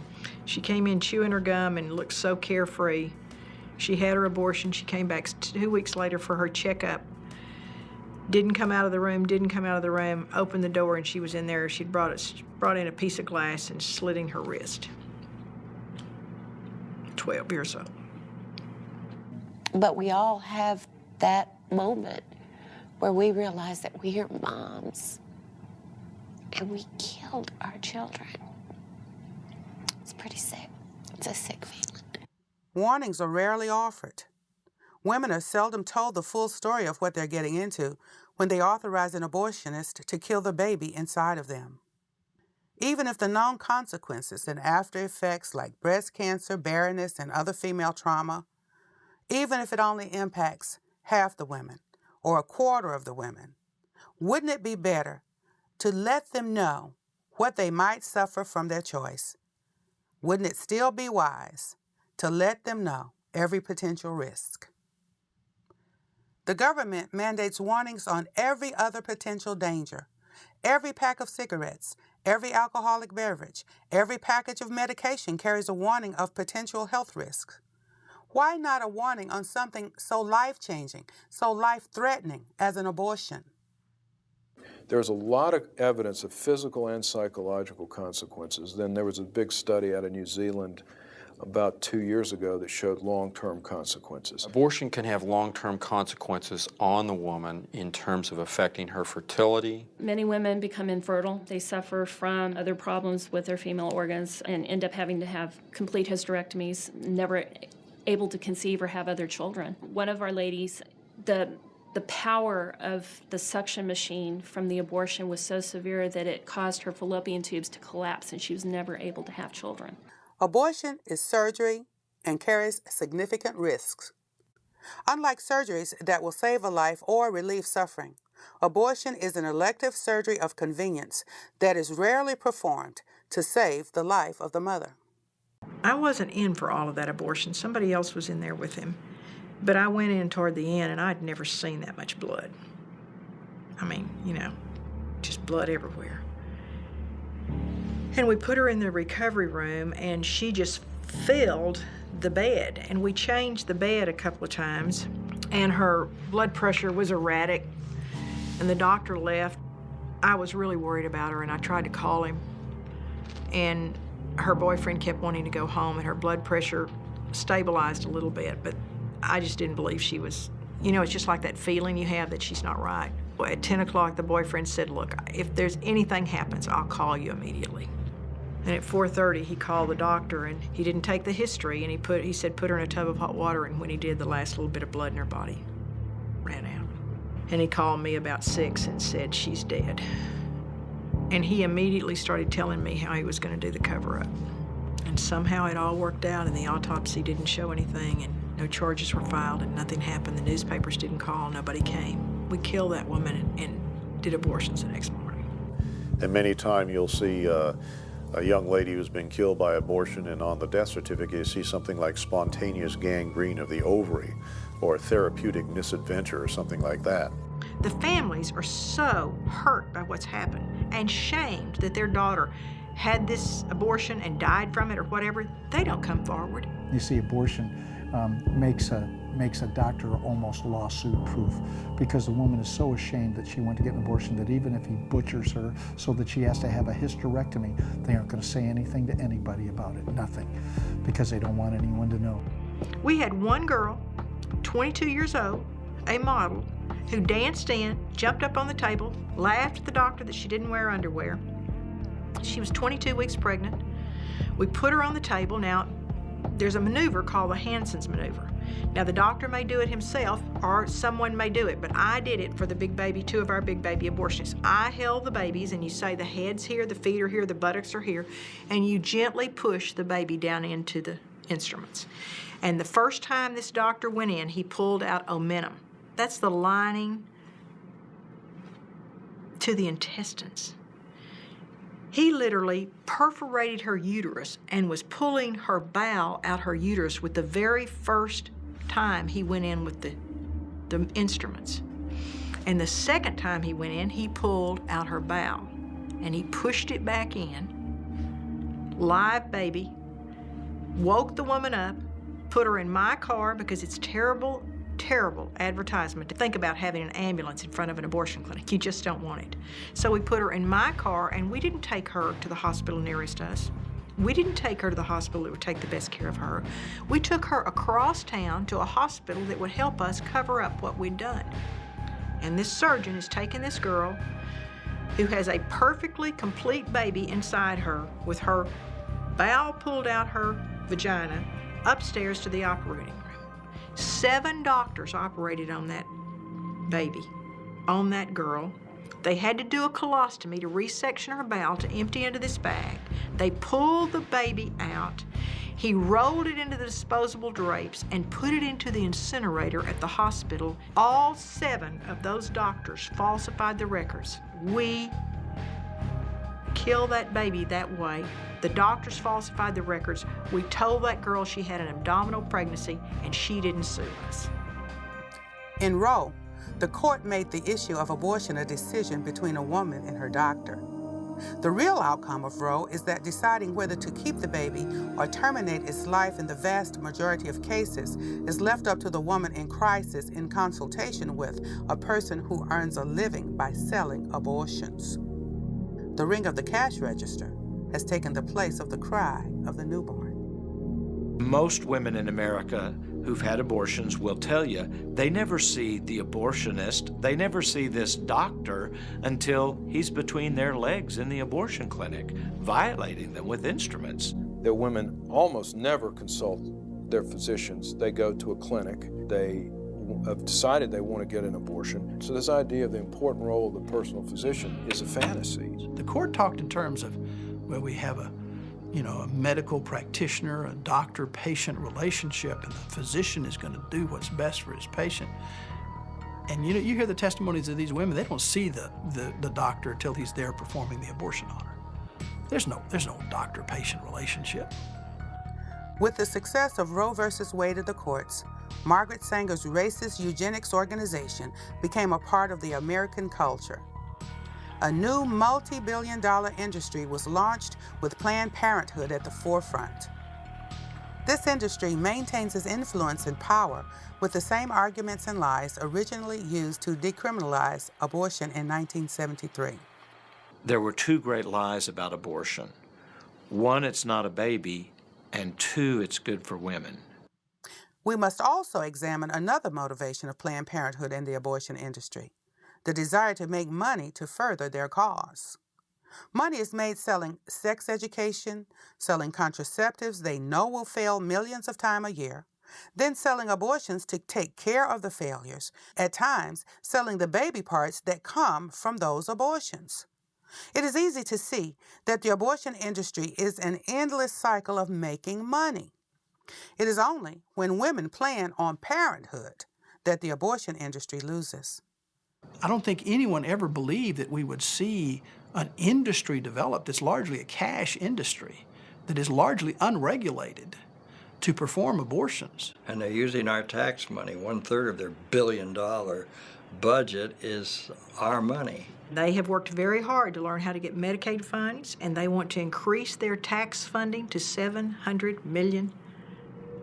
She came in chewing her gum and looked so carefree. She had her abortion. She came back 2 weeks later for her checkup. Didn't come out of the room, opened the door, and she was in there. She'd brought in a piece of glass and slitting her wrist. 12 years old. But we all have that moment where we realize that we are moms and we killed our children. It's pretty sick. It's a sick feeling. Warnings are rarely offered. Women are seldom told the full story of what they're getting into when they authorize an abortionist to kill the baby inside of them. Even if the known consequences and after effects like breast cancer, barrenness, and other female trauma, even if it only impacts half the women or a quarter of the women, wouldn't it be better to let them know what they might suffer from their choice? Wouldn't it still be wise to let them know every potential risk? The government mandates warnings on every other potential danger. Every pack of cigarettes, every alcoholic beverage, every package of medication carries a warning of potential health risks. Why not a warning on something so life-changing, so life-threatening as an abortion? There's a lot of evidence of physical and psychological consequences. Then there was a big study out of New Zealand about 2 years ago that showed long-term consequences. Abortion can have long-term consequences on the woman in terms of affecting her fertility. Many women become infertile. They suffer from other problems with their female organs and end up having to have complete hysterectomies, never able to conceive or have other children. One of our ladies, the power of the suction machine from the abortion was so severe that it caused her fallopian tubes to collapse and she was never able to have children. Abortion is surgery and carries significant risks. Unlike surgeries that will save a life or relieve suffering, abortion is an elective surgery of convenience that is rarely performed to save the life of the mother. I wasn't in for all of that abortion. Somebody else was in there with him. But I went in toward the end, and I'd never seen that much blood. I mean, you know, just blood everywhere. And we put her in the recovery room, and she just filled the bed. And we changed the bed a couple of times, and her blood pressure was erratic, and the doctor left. I was really worried about her, and I tried to call him. And her boyfriend kept wanting to go home, and her blood pressure stabilized a little bit, but I just didn't believe she was, you know, it's just like that feeling you have that she's not right. At 10 o'clock, the boyfriend said, look, if there's anything happens, I'll call you immediately. And at 4:30, he called the doctor, and he didn't take the history, and he said put her in a tub of hot water, and when he did, the last little bit of blood in her body ran out. And he called me about 6 and said, she's dead. And he immediately started telling me how he was going to do the cover-up. And somehow it all worked out, and the autopsy didn't show anything, and no charges were filed, and nothing happened. The newspapers didn't call, nobody came. We killed that woman and did abortions the next morning. And many times you'll see a young lady who's been killed by abortion, and on the death certificate you see something like spontaneous gangrene of the ovary or therapeutic misadventure or something like that. The families are so hurt by what's happened and shamed that their daughter had this abortion and died from it or whatever. They don't come forward. You see, abortion makes a doctor almost lawsuit-proof because the woman is so ashamed that she went to get an abortion that even if he butchers her so that she has to have a hysterectomy, they aren't going to say anything to anybody about it, nothing, because they don't want anyone to know. We had one girl, 22 years old, a model, who danced in, jumped up on the table, laughed at the doctor that she didn't wear underwear. She was 22 weeks pregnant. We put her on the table. Now, there's a maneuver called the Hansen's maneuver. Now, the doctor may do it himself or someone may do it, but I did it for the big baby, 2 of our big baby abortionists. I held the babies, and you say the head's here, the feet are here, the buttocks are here, and you gently push the baby down into the instruments. And the first time this doctor went in, he pulled out omentum. That's the lining to the intestines. He literally perforated her uterus and was pulling her bowel out her uterus with the very first time he went in with the instruments. And the second time he went in, he pulled out her bowel and he pushed it back in, live baby, woke the woman up, put her in my car because it's terrible advertisement to think about having an ambulance in front of an abortion clinic. You just don't want it. So we put her in my car, and we didn't take her to the hospital nearest us. We didn't take her to the hospital that would take the best care of her. We took her across town to a hospital that would help us cover up what we'd done. And this surgeon has taken this girl who has a perfectly complete baby inside her with her bowel pulled out her vagina upstairs to the operating room. 7 doctors operated on that baby, on that girl. They had to do a colostomy to resection her bowel to empty into this bag. They pulled the baby out. He rolled it into the disposable drapes and put it into the incinerator at the hospital. All 7 of those doctors falsified the records. We killed that baby that way. The doctors falsified the records. We told that girl she had an abdominal pregnancy, and she didn't sue us. In Roe, the court made the issue of abortion a decision between a woman and her doctor. The real outcome of Roe is that deciding whether to keep the baby or terminate its life in the vast majority of cases is left up to the woman in crisis in consultation with a person who earns a living by selling abortions. The ring of the cash register has taken the place of the cry of the newborn. Most women in America who've had abortions will tell you they never see the abortionist, they never see this doctor until he's between their legs in the abortion clinic, violating them with instruments. That women almost never consult their physicians. They go to a clinic, they have decided they want to get an abortion. So this idea of the important role of the personal physician is a fantasy. The court talked in terms of, well, we have a medical practitioner, a doctor-patient relationship, and the physician is going to do what's best for his patient. And you hear the testimonies of these women, they don't see the doctor until he's there performing the abortion on her. There's no doctor-patient relationship. With the success of Roe versus Wade at the courts, Margaret Sanger's racist eugenics organization became a part of the American culture. A new multi-billion-dollar industry was launched with Planned Parenthood at the forefront. This industry maintains its influence and power with the same arguments and lies originally used to decriminalize abortion in 1973. There were 2 great lies about abortion. 1, it's not a baby, and 2, it's good for women. We must also examine another motivation of Planned Parenthood and the abortion industry: the desire to make money to further their cause. Money is made selling sex education, selling contraceptives they know will fail millions of times a year, then selling abortions to take care of the failures, at times selling the baby parts that come from those abortions. It is easy to see that the abortion industry is an endless cycle of making money. It is only when women plan on parenthood that the abortion industry loses. I don't think anyone ever believed that we would see an industry develop that's largely a cash industry, that is largely unregulated, to perform abortions. And they're using our tax money. 1/3 of their billion-dollar budget is our money. They have worked very hard to learn how to get Medicaid funds, and they want to increase their tax funding to $700 million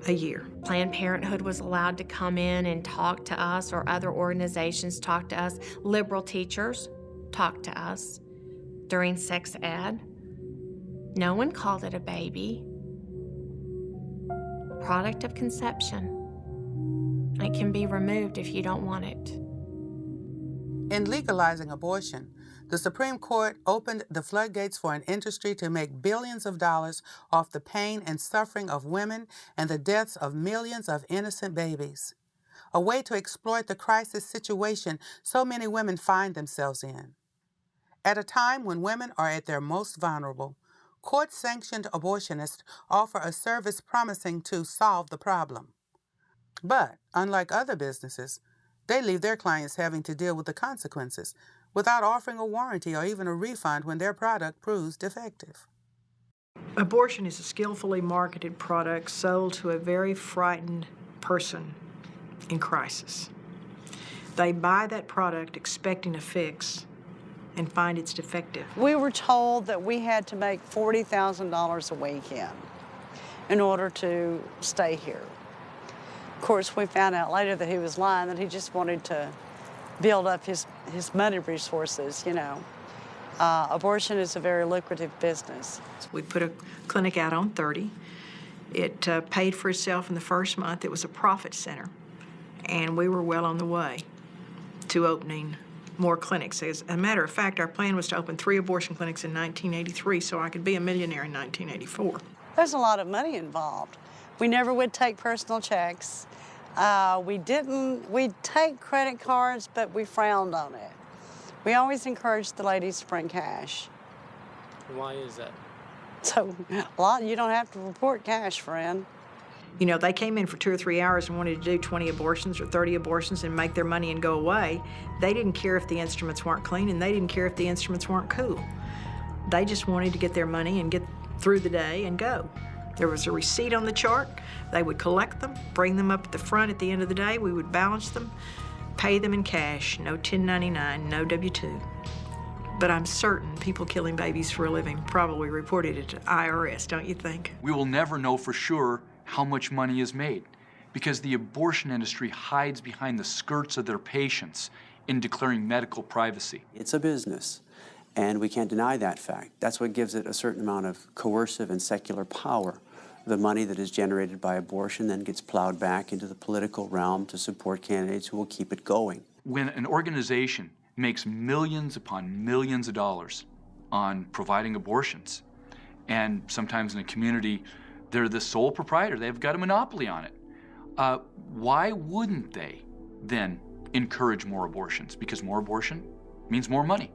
a year. Planned Parenthood was allowed to come in and talk to us, or other organizations talk to us. Liberal teachers talked to us during sex ed. No one called it a baby. Product of conception. It can be removed if you don't want it. In legalizing abortion, the Supreme Court opened the floodgates for an industry to make billions of dollars off the pain and suffering of women and the deaths of millions of innocent babies. A way to exploit the crisis situation so many women find themselves in. At a time when women are at their most vulnerable, court-sanctioned abortionists offer a service promising to solve the problem. But, unlike other businesses, they leave their clients having to deal with the consequences without offering a warranty or even a refund when their product proves defective. Abortion is a skillfully marketed product sold to a very frightened person in crisis. They buy that product expecting a fix and find it's defective. We were told that we had to make $40,000 a weekend in order to stay here. Of course, we found out later that he was lying, that he just wanted to build up his money resources, you know. Abortion is a very lucrative business. We put a clinic out on 30. It paid for itself in the first month. It was a profit center, and we were well on the way to opening more clinics. As a matter of fact, our plan was to open 3 abortion clinics in 1983 so I could be a millionaire in 1984. There's a lot of money involved. We never would take personal checks. We'd take credit cards, but we frowned on it. We always encourage the ladies to bring cash. Why is that? So you don't have to report cash, friend. You know, they came in for 2 or 3 hours and wanted to do 20 abortions or 30 abortions and make their money and go away. They didn't care if the instruments weren't clean, and they didn't care if the instruments weren't cool. They just wanted to get their money and get through the day and go. There was a receipt on the chart. They would collect them, bring them up at the front at the end of the day. We would balance them, pay them in cash, no 1099, no W-2. But I'm certain people killing babies for a living probably reported it to IRS, don't you think? We will never know for sure how much money is made because the abortion industry hides behind the skirts of their patients in declaring medical privacy. It's a business, and we can't deny that fact. That's what gives it a certain amount of coercive and secular power. The money that is generated by abortion then gets plowed back into the political realm to support candidates who will keep it going. When an organization makes millions upon millions of dollars on providing abortions, and sometimes in a community they're the sole proprietor, they've got a monopoly on it, why wouldn't they then encourage more abortions? Because more abortion means more money.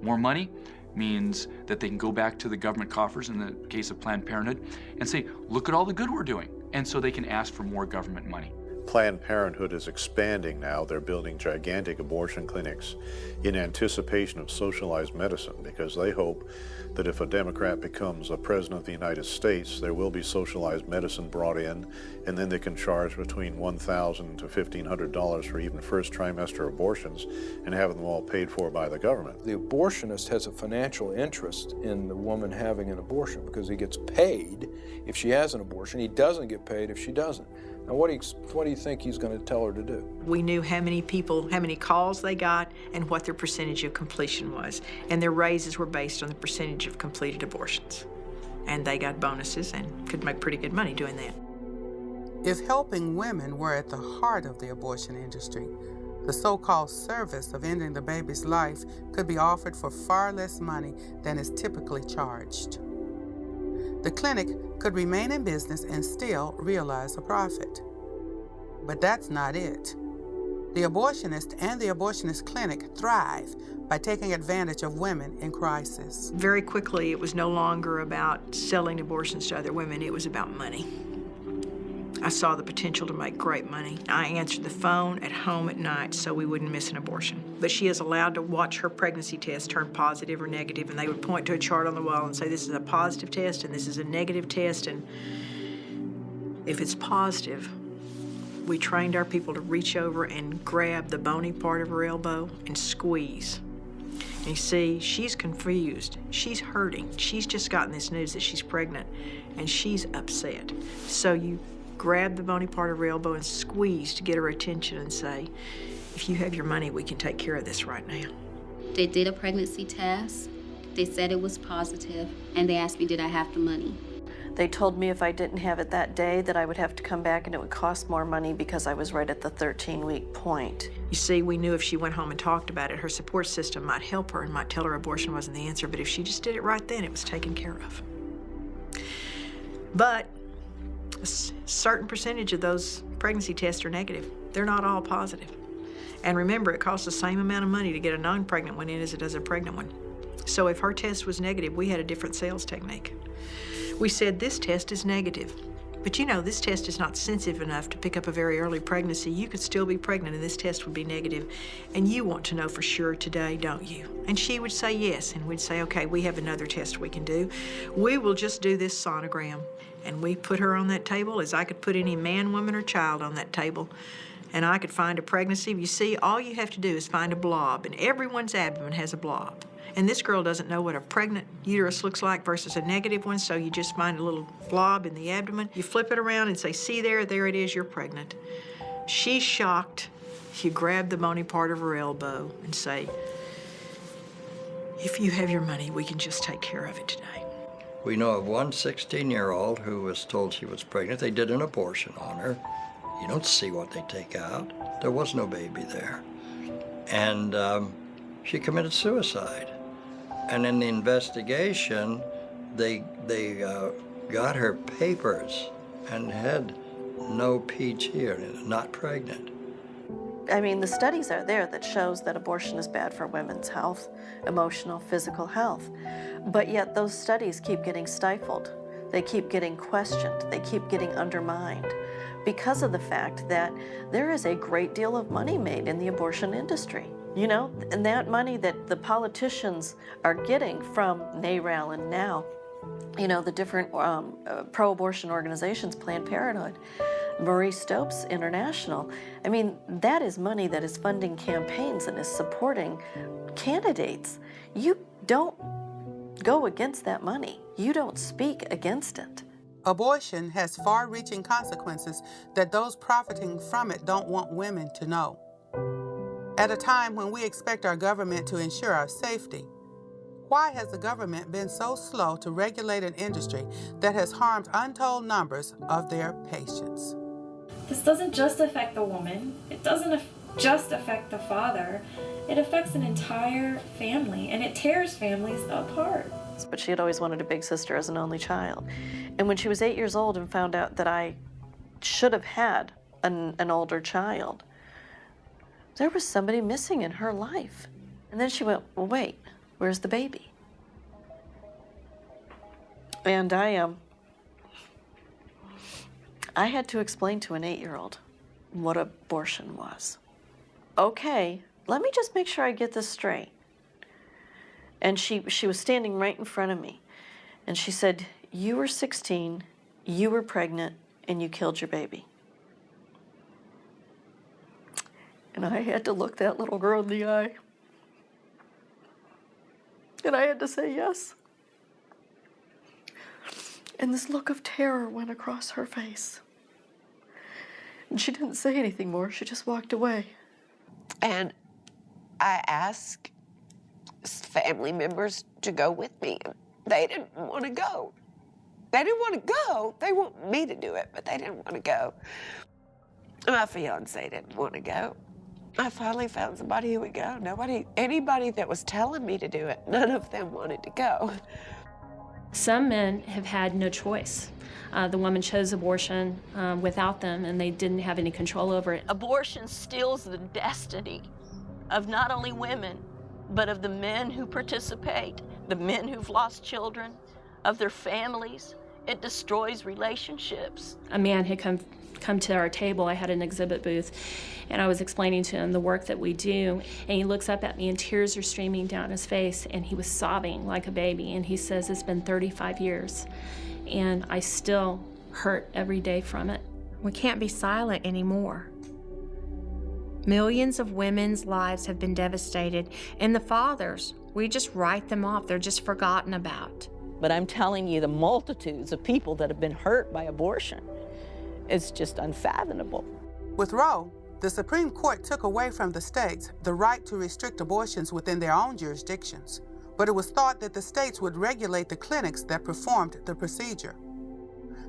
More money means that they can go back to the government coffers in the case of Planned Parenthood and say, look at all the good we're doing. And so they can ask for more government money. Planned Parenthood is expanding now. They're building gigantic abortion clinics in anticipation of socialized medicine because they hope that if a Democrat becomes a president of the United States, there will be socialized medicine brought in, and then they can charge between $1,000 to $1,500 for even first trimester abortions and have them all paid for by the government. The abortionist has a financial interest in the woman having an abortion because he gets paid if she has an abortion. He doesn't get paid if she doesn't. Now, what do you think he's going to tell her to do? We knew how many people, how many calls they got, and what their percentage of completion was. And their raises were based on the percentage of completed abortions. And they got bonuses and could make pretty good money doing that. If helping women were at the heart of the abortion industry, the so-called service of ending the baby's life could be offered for far less money than is typically charged. The clinic could remain in business and still realize a profit. But that's not it. The abortionist and the abortionist clinic thrive by taking advantage of women in crisis. Very quickly, it was no longer about selling abortions to other women, it was about money. I saw the potential to make great money. I answered the phone at home at night so we wouldn't miss an abortion. But she is allowed to watch her pregnancy test turn positive or negative, and they would point to a chart on the wall and say, this is a positive test and this is a negative test, and if it's positive, we trained our people to reach over and grab the bony part of her elbow and squeeze. And you see, she's confused, she's hurting, she's just gotten this news that she's pregnant, and she's upset. So you grab the bony part of her elbow and squeeze to get her attention and say, if you have your money, we can take care of this right now. They did a pregnancy test. They said it was positive, and they asked me, did I have the money? They told me if I didn't have it that day that I would have to come back and it would cost more money because I was right at the 13-week point. You see, we knew if she went home and talked about it, her support system might help her and might tell her abortion wasn't the answer, but if she just did it right then, it was taken care of. But a certain percentage of those pregnancy tests are negative. They're not all positive. And remember, it costs the same amount of money to get a non-pregnant one in as it does a pregnant one. So if her test was negative, we had a different sales technique. We said, this test is negative. But you know, this test is not sensitive enough to pick up a very early pregnancy. You could still be pregnant and this test would be negative. And you want to know for sure today, don't you? And she would say yes, and we'd say, okay, we have another test we can do. We will just do this sonogram. And we put her on that table as I could put any man, woman, or child on that table. And I could find a pregnancy. You see, all you have to do is find a blob, and everyone's abdomen has a blob. And this girl doesn't know what a pregnant uterus looks like versus a negative one, so you just find a little blob in the abdomen. You flip it around and say, see there it is, you're pregnant. She's shocked. You grab the bony part of her elbow and say, if you have your money, we can just take care of it today. We know of one 16-year-old who was told she was pregnant. They did an abortion on her. You don't see what they take out. There was no baby there. And she committed suicide. And in the investigation, they got her papers and had no PG or not pregnant. I mean, the studies are there that shows that abortion is bad for women's health, emotional, physical health. But yet those studies keep getting stifled. They keep getting questioned. They keep getting undermined because of the fact that there is a great deal of money made in the abortion industry. You know, and that money that the politicians are getting from NARAL and NOW, you know, the different pro-abortion organizations, Planned Parenthood, Marie Stopes International. I mean, that is money that is funding campaigns and is supporting candidates. You don't go against that money. You don't speak against it. Abortion has far-reaching consequences that those profiting from it don't want women to know. At a time when we expect our government to ensure our safety, why has the government been so slow to regulate an industry that has harmed untold numbers of their patients? This doesn't just affect the woman. It doesn't just affect the father. It affects an entire family, and it tears families apart. But she had always wanted a big sister as an only child. And when she was 8 years old and found out that I should have had an older child, there was somebody missing in her life. And then she went, well, wait, where's the baby? And I had to explain to an 8-year-old what abortion was. Okay, let me just make sure I get this straight. And she was standing right in front of me. And she said, you were 16, you were pregnant, and you killed your baby. And I had to look that little girl in the eye. And I had to say yes. And this look of terror went across her face. And she didn't say anything more. She just walked away. And I asked family members to go with me. They didn't want to go. They didn't want to go. They want me to do it, but they didn't want to go. My fiance didn't want to go. I finally found somebody who would go. Anybody that was telling me to do it, none of them wanted to go. Some men have had no choice. The woman chose abortion without them, and they didn't have any control over it. Abortion steals the destiny of not only women, but of the men who participate, the men who've lost children, of their families. It destroys relationships. A man had come to our table. I had an exhibit booth, and I was explaining to him the work that we do, and he looks up at me and tears are streaming down his face, and he was sobbing like a baby, and he says, it's been 35 years, and I still hurt every day from it. We can't be silent anymore. Millions of women's lives have been devastated, and the fathers, we just write them off. They're just forgotten about. But I'm telling you, the multitudes of people that have been hurt by abortion, it's just unfathomable. With Roe, the Supreme Court took away from the states the right to restrict abortions within their own jurisdictions, but it was thought that the states would regulate the clinics that performed the procedure.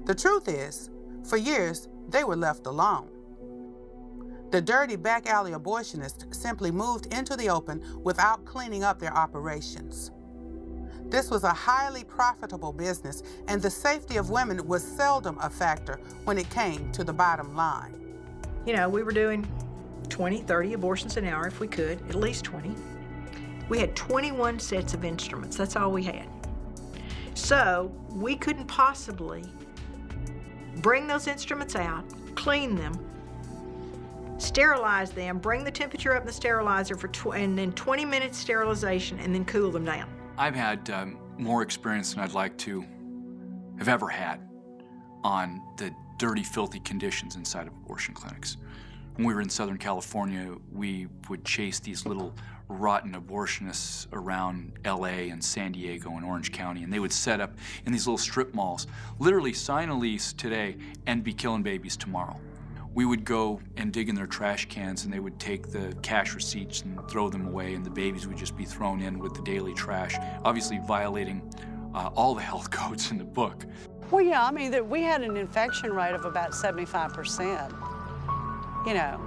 The truth is, for years, they were left alone. The dirty back alley abortionists simply moved into the open without cleaning up their operations. This was a highly profitable business, and the safety of women was seldom a factor when it came to the bottom line. You know, we were doing 20, 30 abortions an hour if we could, at least 20. We had 21 sets of instruments. That's all we had. So we couldn't possibly bring those instruments out, clean them, sterilize them, bring the temperature up in the sterilizer and then 20 minutes sterilization, and then cool them down. I've had more experience than I'd like to have ever had on the dirty, filthy conditions inside of abortion clinics. When we were in Southern California, we would chase these little rotten abortionists around LA and San Diego and Orange County, and they would set up in these little strip malls, literally sign a lease today and be killing babies tomorrow. We would go and dig in their trash cans, and they would take the cash receipts and throw them away, and the babies would just be thrown in with the daily trash, obviously violating all the health codes in the book. Well, yeah, I mean, we had an infection rate of about 75%, you know,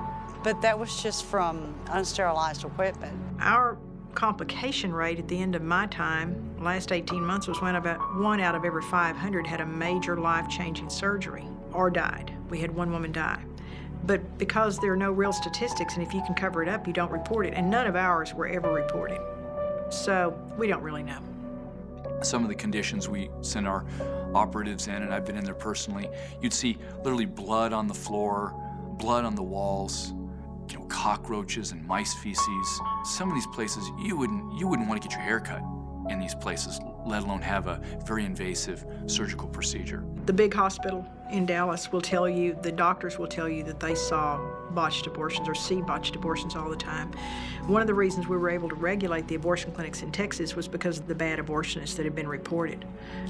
but that was just from unsterilized equipment. Our complication rate at the end of my time, last 18 months, was when about 1 out of every 500 had a major life-changing surgery or died. We had one woman die. But because there are no real statistics, and if you can cover it up, you don't report it, and none of ours were ever reported. So we don't really know. Some of the conditions we send our operatives in, and I've been in there personally, you'd see literally blood on the floor, blood on the walls, cockroaches and mice feces. Some of these places, you wouldn't want to get your hair cut in these places, let alone have a very invasive surgical procedure. The big hospital in Dallas will tell you, the doctors will tell you that they saw botched abortions or see botched abortions all the time. One of the reasons we were able to regulate the abortion clinics in Texas was because of the bad abortionists that had been reported.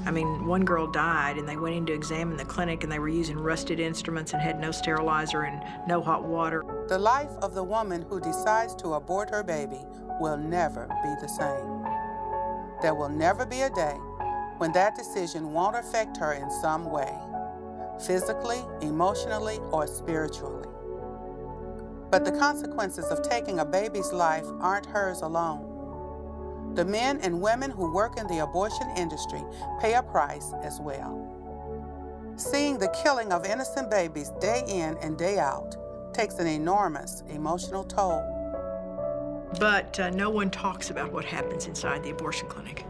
I mean, one girl died and they went in to examine the clinic and they were using rusted instruments and had no sterilizer and no hot water. The life of the woman who decides to abort her baby will never be the same. There will never be a day when that decision won't affect her in some way, physically, emotionally, or spiritually. But the consequences of taking a baby's life aren't hers alone. The men and women who work in the abortion industry pay a price as well. Seeing the killing of innocent babies day in and day out takes an enormous emotional toll. But no one talks about what happens inside the abortion clinic.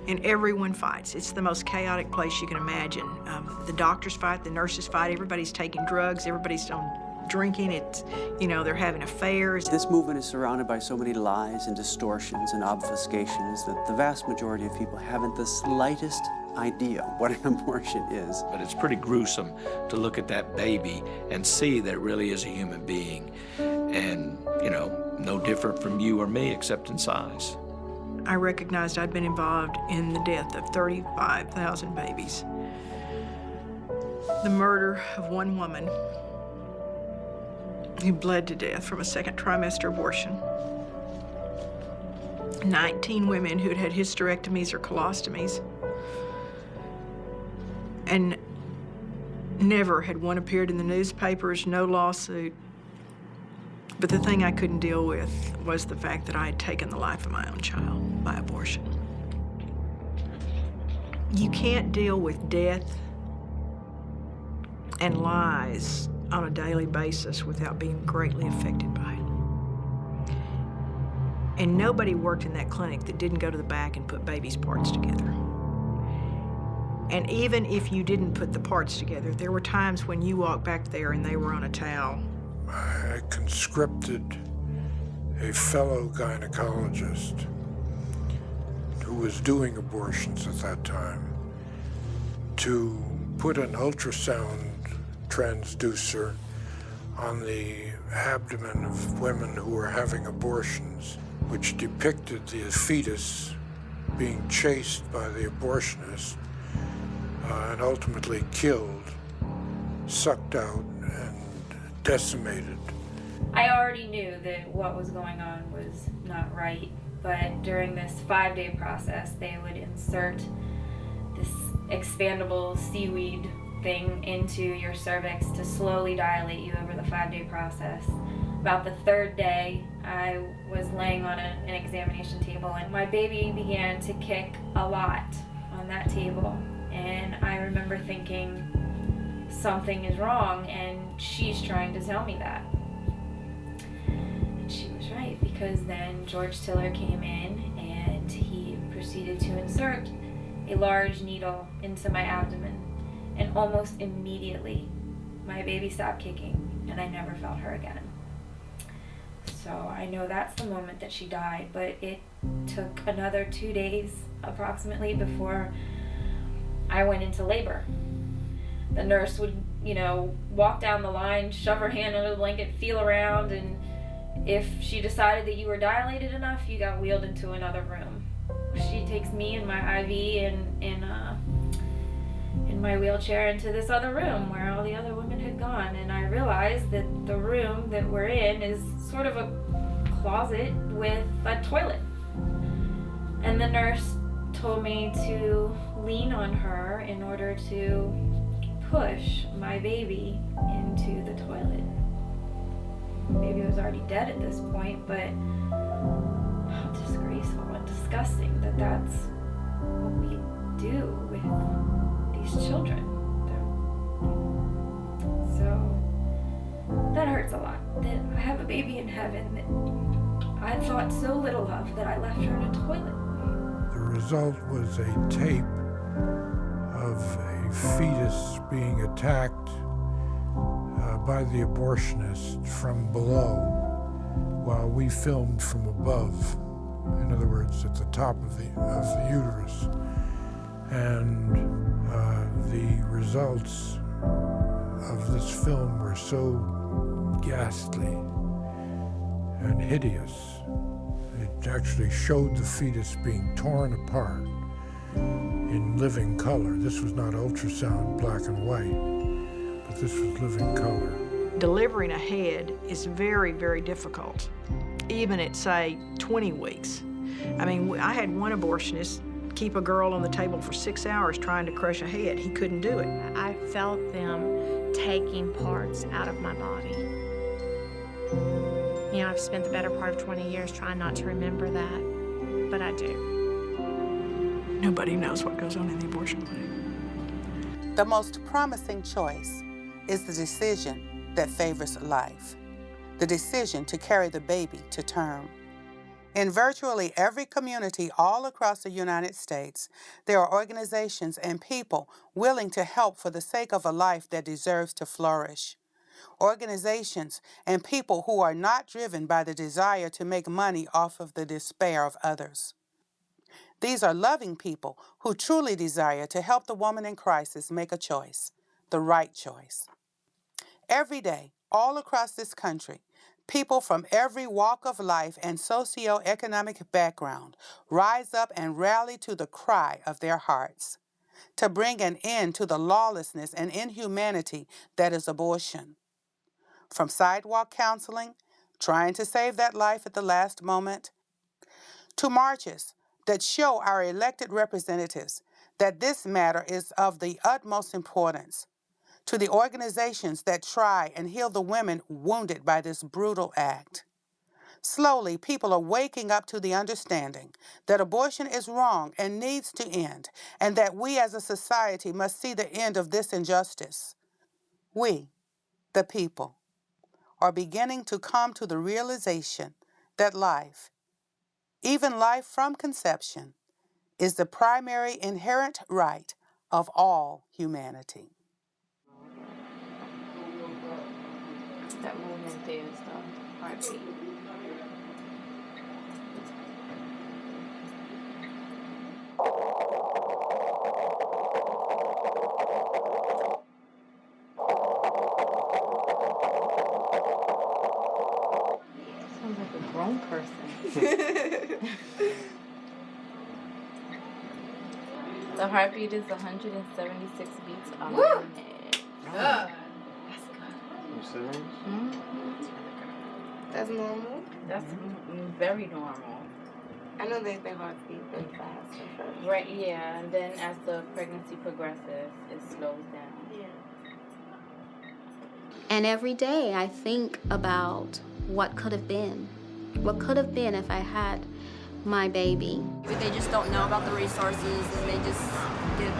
And everyone fights. It's the most chaotic place you can imagine. The doctors fight, the nurses fight, everybody's taking drugs, everybody's drinking, they're having affairs. This movement is surrounded by so many lies and distortions and obfuscations that the vast majority of people haven't the slightest idea what an abortion is. But it's pretty gruesome to look at that baby and see that it really is a human being. And, no different from you or me except in size. I recognized I'd been involved in the death of 35,000 babies. The murder of one woman who bled to death from a second trimester abortion. 19 women who'd had hysterectomies or colostomies. And never had one appeared in the newspapers, no lawsuit. But the thing I couldn't deal with was the fact that I had taken the life of my own child by abortion. You can't deal with death and lies on a daily basis without being greatly affected by it. And nobody worked in that clinic that didn't go to the back and put babies' parts together. And even if you didn't put the parts together, there were times when you walked back there and they were on a towel. I conscripted a fellow gynecologist who was doing abortions at that time to put an ultrasound transducer on the abdomen of women who were having abortions, which depicted the fetus being chased by the abortionist and ultimately killed, sucked out, and decimated. I already knew that what was going on was not right, but during this 5-day process, they would insert this expandable seaweed thing into your cervix to slowly dilate you over the 5-day process. About the 3rd day, I was laying on an examination table, and my baby began to kick a lot on that table. And I remember thinking, something is wrong, and she's trying to tell me that. And she was right, because then George Tiller came in and he proceeded to insert a large needle into my abdomen. And almost immediately, my baby stopped kicking, and I never felt her again. So I know that's the moment that she died, but it took another 2 days approximately before I went into labor. The nurse would, walk down the line, shove her hand under the blanket, feel around, and if she decided that you were dilated enough, you got wheeled into another room. She takes me and my IV in my wheelchair into this other room where all the other women had gone, and I realized that the room that we're in is sort of a closet with a toilet. And the nurse told me to lean on her in order to push my baby into the toilet. The baby was already dead at this point, but how disgraceful and disgusting that that's what we do with these children. So that a lot. That I have a baby in heaven that I thought so little of that I left her in a toilet. The result was a tape of a fetus being attacked by the abortionist from below while we filmed from above. In other words, at the top of the uterus. And the results of this film were so ghastly and hideous. It actually showed the fetus being torn apart in living color. This was not ultrasound black and white, but this was living color. Delivering a head is very, very difficult, even at, say, 20 weeks. I mean, I had one abortionist keep a girl on the table for 6 hours trying to crush a head. He couldn't do it. I felt them taking parts out of my body. You know, I've spent the better part of 20 years trying not to remember that, but I do. Nobody knows what goes on in the abortion clinic. The most promising choice is the decision that favors life, the decision to carry the baby to term. In virtually every community all across the United States, there are organizations and people willing to help for the sake of a life that deserves to flourish. Organizations and people who are not driven by the desire to make money off of the despair of others. These are loving people who truly desire to help the woman in crisis make a choice, the right choice. Every day, all across this country, people from every walk of life and socioeconomic background rise up and rally to the cry of their hearts to bring an end to the lawlessness and inhumanity that is abortion. From sidewalk counseling, trying to save that life at the last moment, to marches that show our elected representatives that this matter is of the utmost importance, to the organizations that try and heal the women wounded by this brutal act. Slowly, people are waking up to the understanding that abortion is wrong and needs to end, and that we as a society must see the end of this injustice. We, the people, are beginning to come to the realization that life, even life from conception, is the primary inherent right of all humanity. That movement there is the heartbeat. Sounds like a grown person. The heartbeat is 176 beats a minute. Good. That's normal? That's very normal. I know they heart beat really fast at first. Right, yeah, and then as the pregnancy progresses, it slows down. Yeah. And every day I think about what could have been. What could have been if I had my baby. They just don't know about the resources, and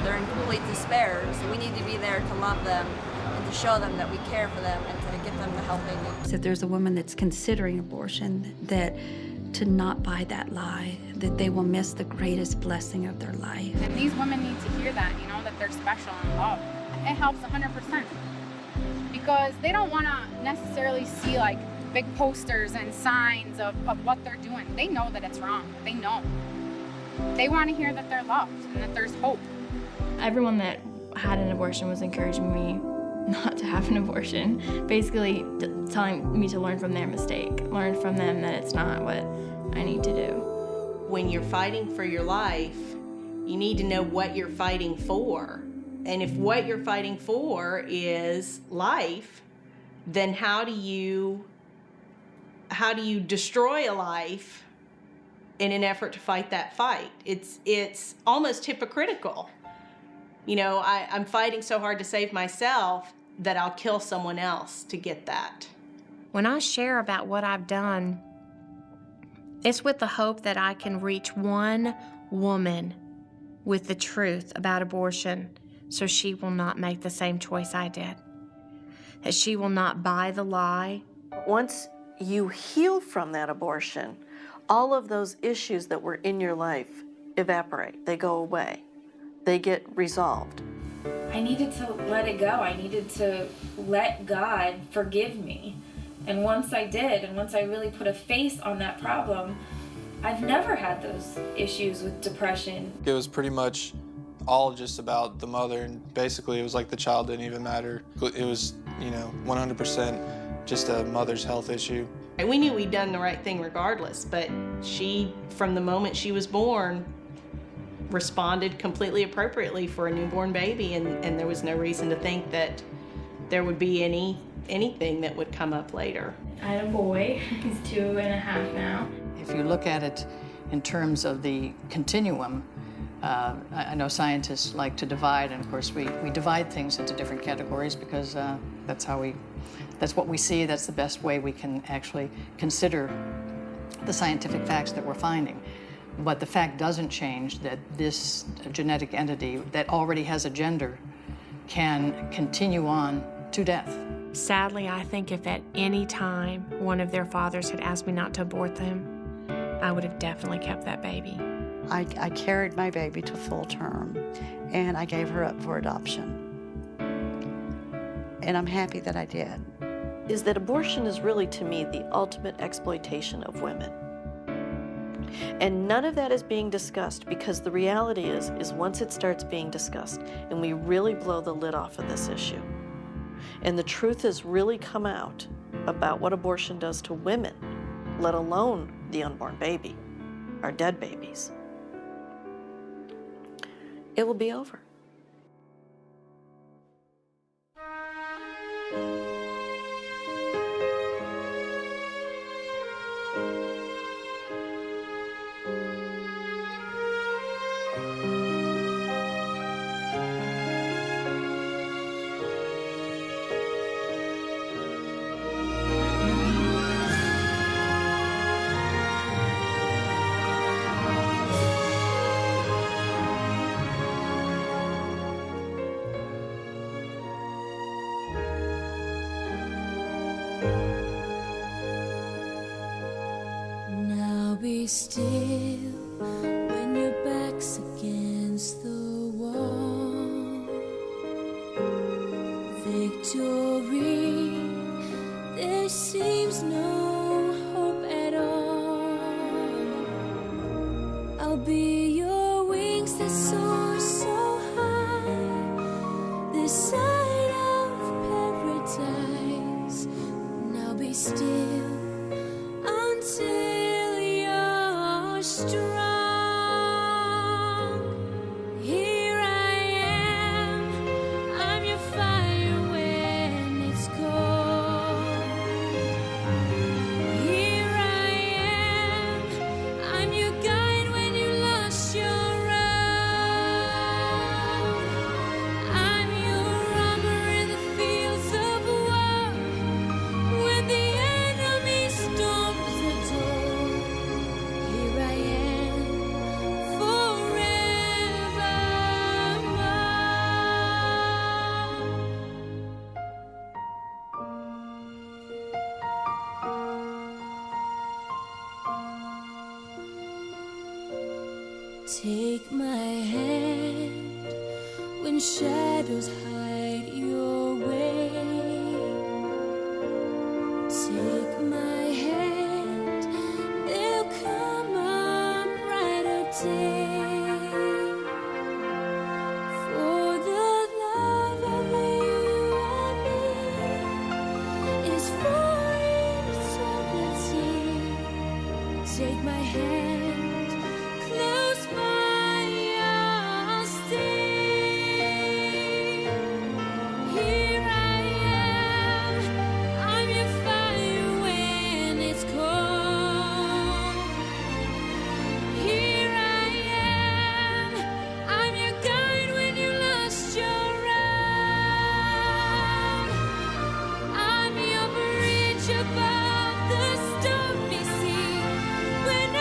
they're in complete despair. So we need to be there to love them and to show them that we care for them and to get them the help they need. So if there's a woman that's considering abortion, that to not buy that lie, that they will miss the greatest blessing of their life. And these women need to hear that, you know, that they're special and loved. It helps 100%. Because they don't want to necessarily see like big posters and signs of what they're doing. They know that it's wrong. They know. They want to hear that they're loved and that there's hope. Everyone that had an abortion was encouraging me not to have an abortion, basically telling me to learn from their mistake, learn from them that it's not what I need to do. When you're fighting for your life, you need to know what you're fighting for. And if what you're fighting for is life, then how do you destroy a life in an effort to fight that fight? It's almost hypocritical. You know, I'm fighting so hard to save myself that I'll kill someone else to get that. When I share about what I've done, it's with the hope that I can reach one woman with the truth about abortion so she will not make the same choice I did. That she will not buy the lie Once you heal from that abortion, all of those issues that were in your life evaporate. They go away. They get resolved. I needed to let it go. I needed to let God forgive me. And once I did, and once I really put a face on that problem, I've never had those issues with depression. It was pretty much all just about the mother, and basically it was like the child didn't even matter. It was, 100% just a mother's health issue. We knew we'd done the right thing regardless, but she, from the moment she was born, responded completely appropriately for a newborn baby, and there was no reason to think that there would be anything that would come up later. I had a boy. He's 2.5 now. If you look at it in terms of the continuum, I know scientists like to divide, and of course we divide things into different categories because that's what we see. That's the best way we can actually consider the scientific facts that we're finding. But the fact doesn't change that this genetic entity that already has a gender can continue on to death. Sadly, I think if at any time one of their fathers had asked me not to abort them, I would have definitely kept that baby. I carried my baby to full term, and I gave her up for adoption. And I'm happy that I did. Is that abortion is really, to me, the ultimate exploitation of women. And none of that is being discussed, because the reality is once it starts being discussed and we really blow the lid off of this issue, and the truth has really come out about what abortion does to women, let alone the unborn baby, our dead babies, it will be over. Be still when your back's against the wall. Victory, there seems no hope at all. I'll be your wings that soar so high, this side of paradise. Now be still until strong. Here I am, I'm your fire when it's cold. Here I am, I'm your guide when you lost your road. I'm your armor in the fields of war, when the enemy storms the door. Here I am forevermore. Take my hand when shadows hide your way. Take my hand, there'll come a brighter day. For the love of you and me is for eternity. Take my hand, close by your stay. Here I am, I'm your fire when it's cold. Here I am, I'm your guide when you lost your road. I'm your bridge above the stormy sea when I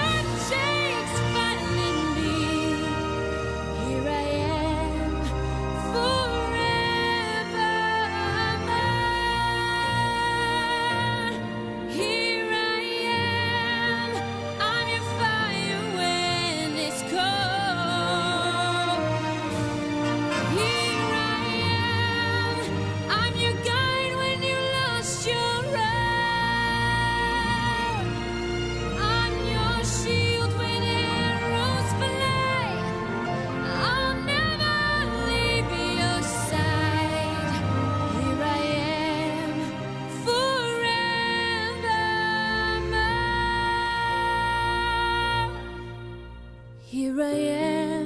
Here I am.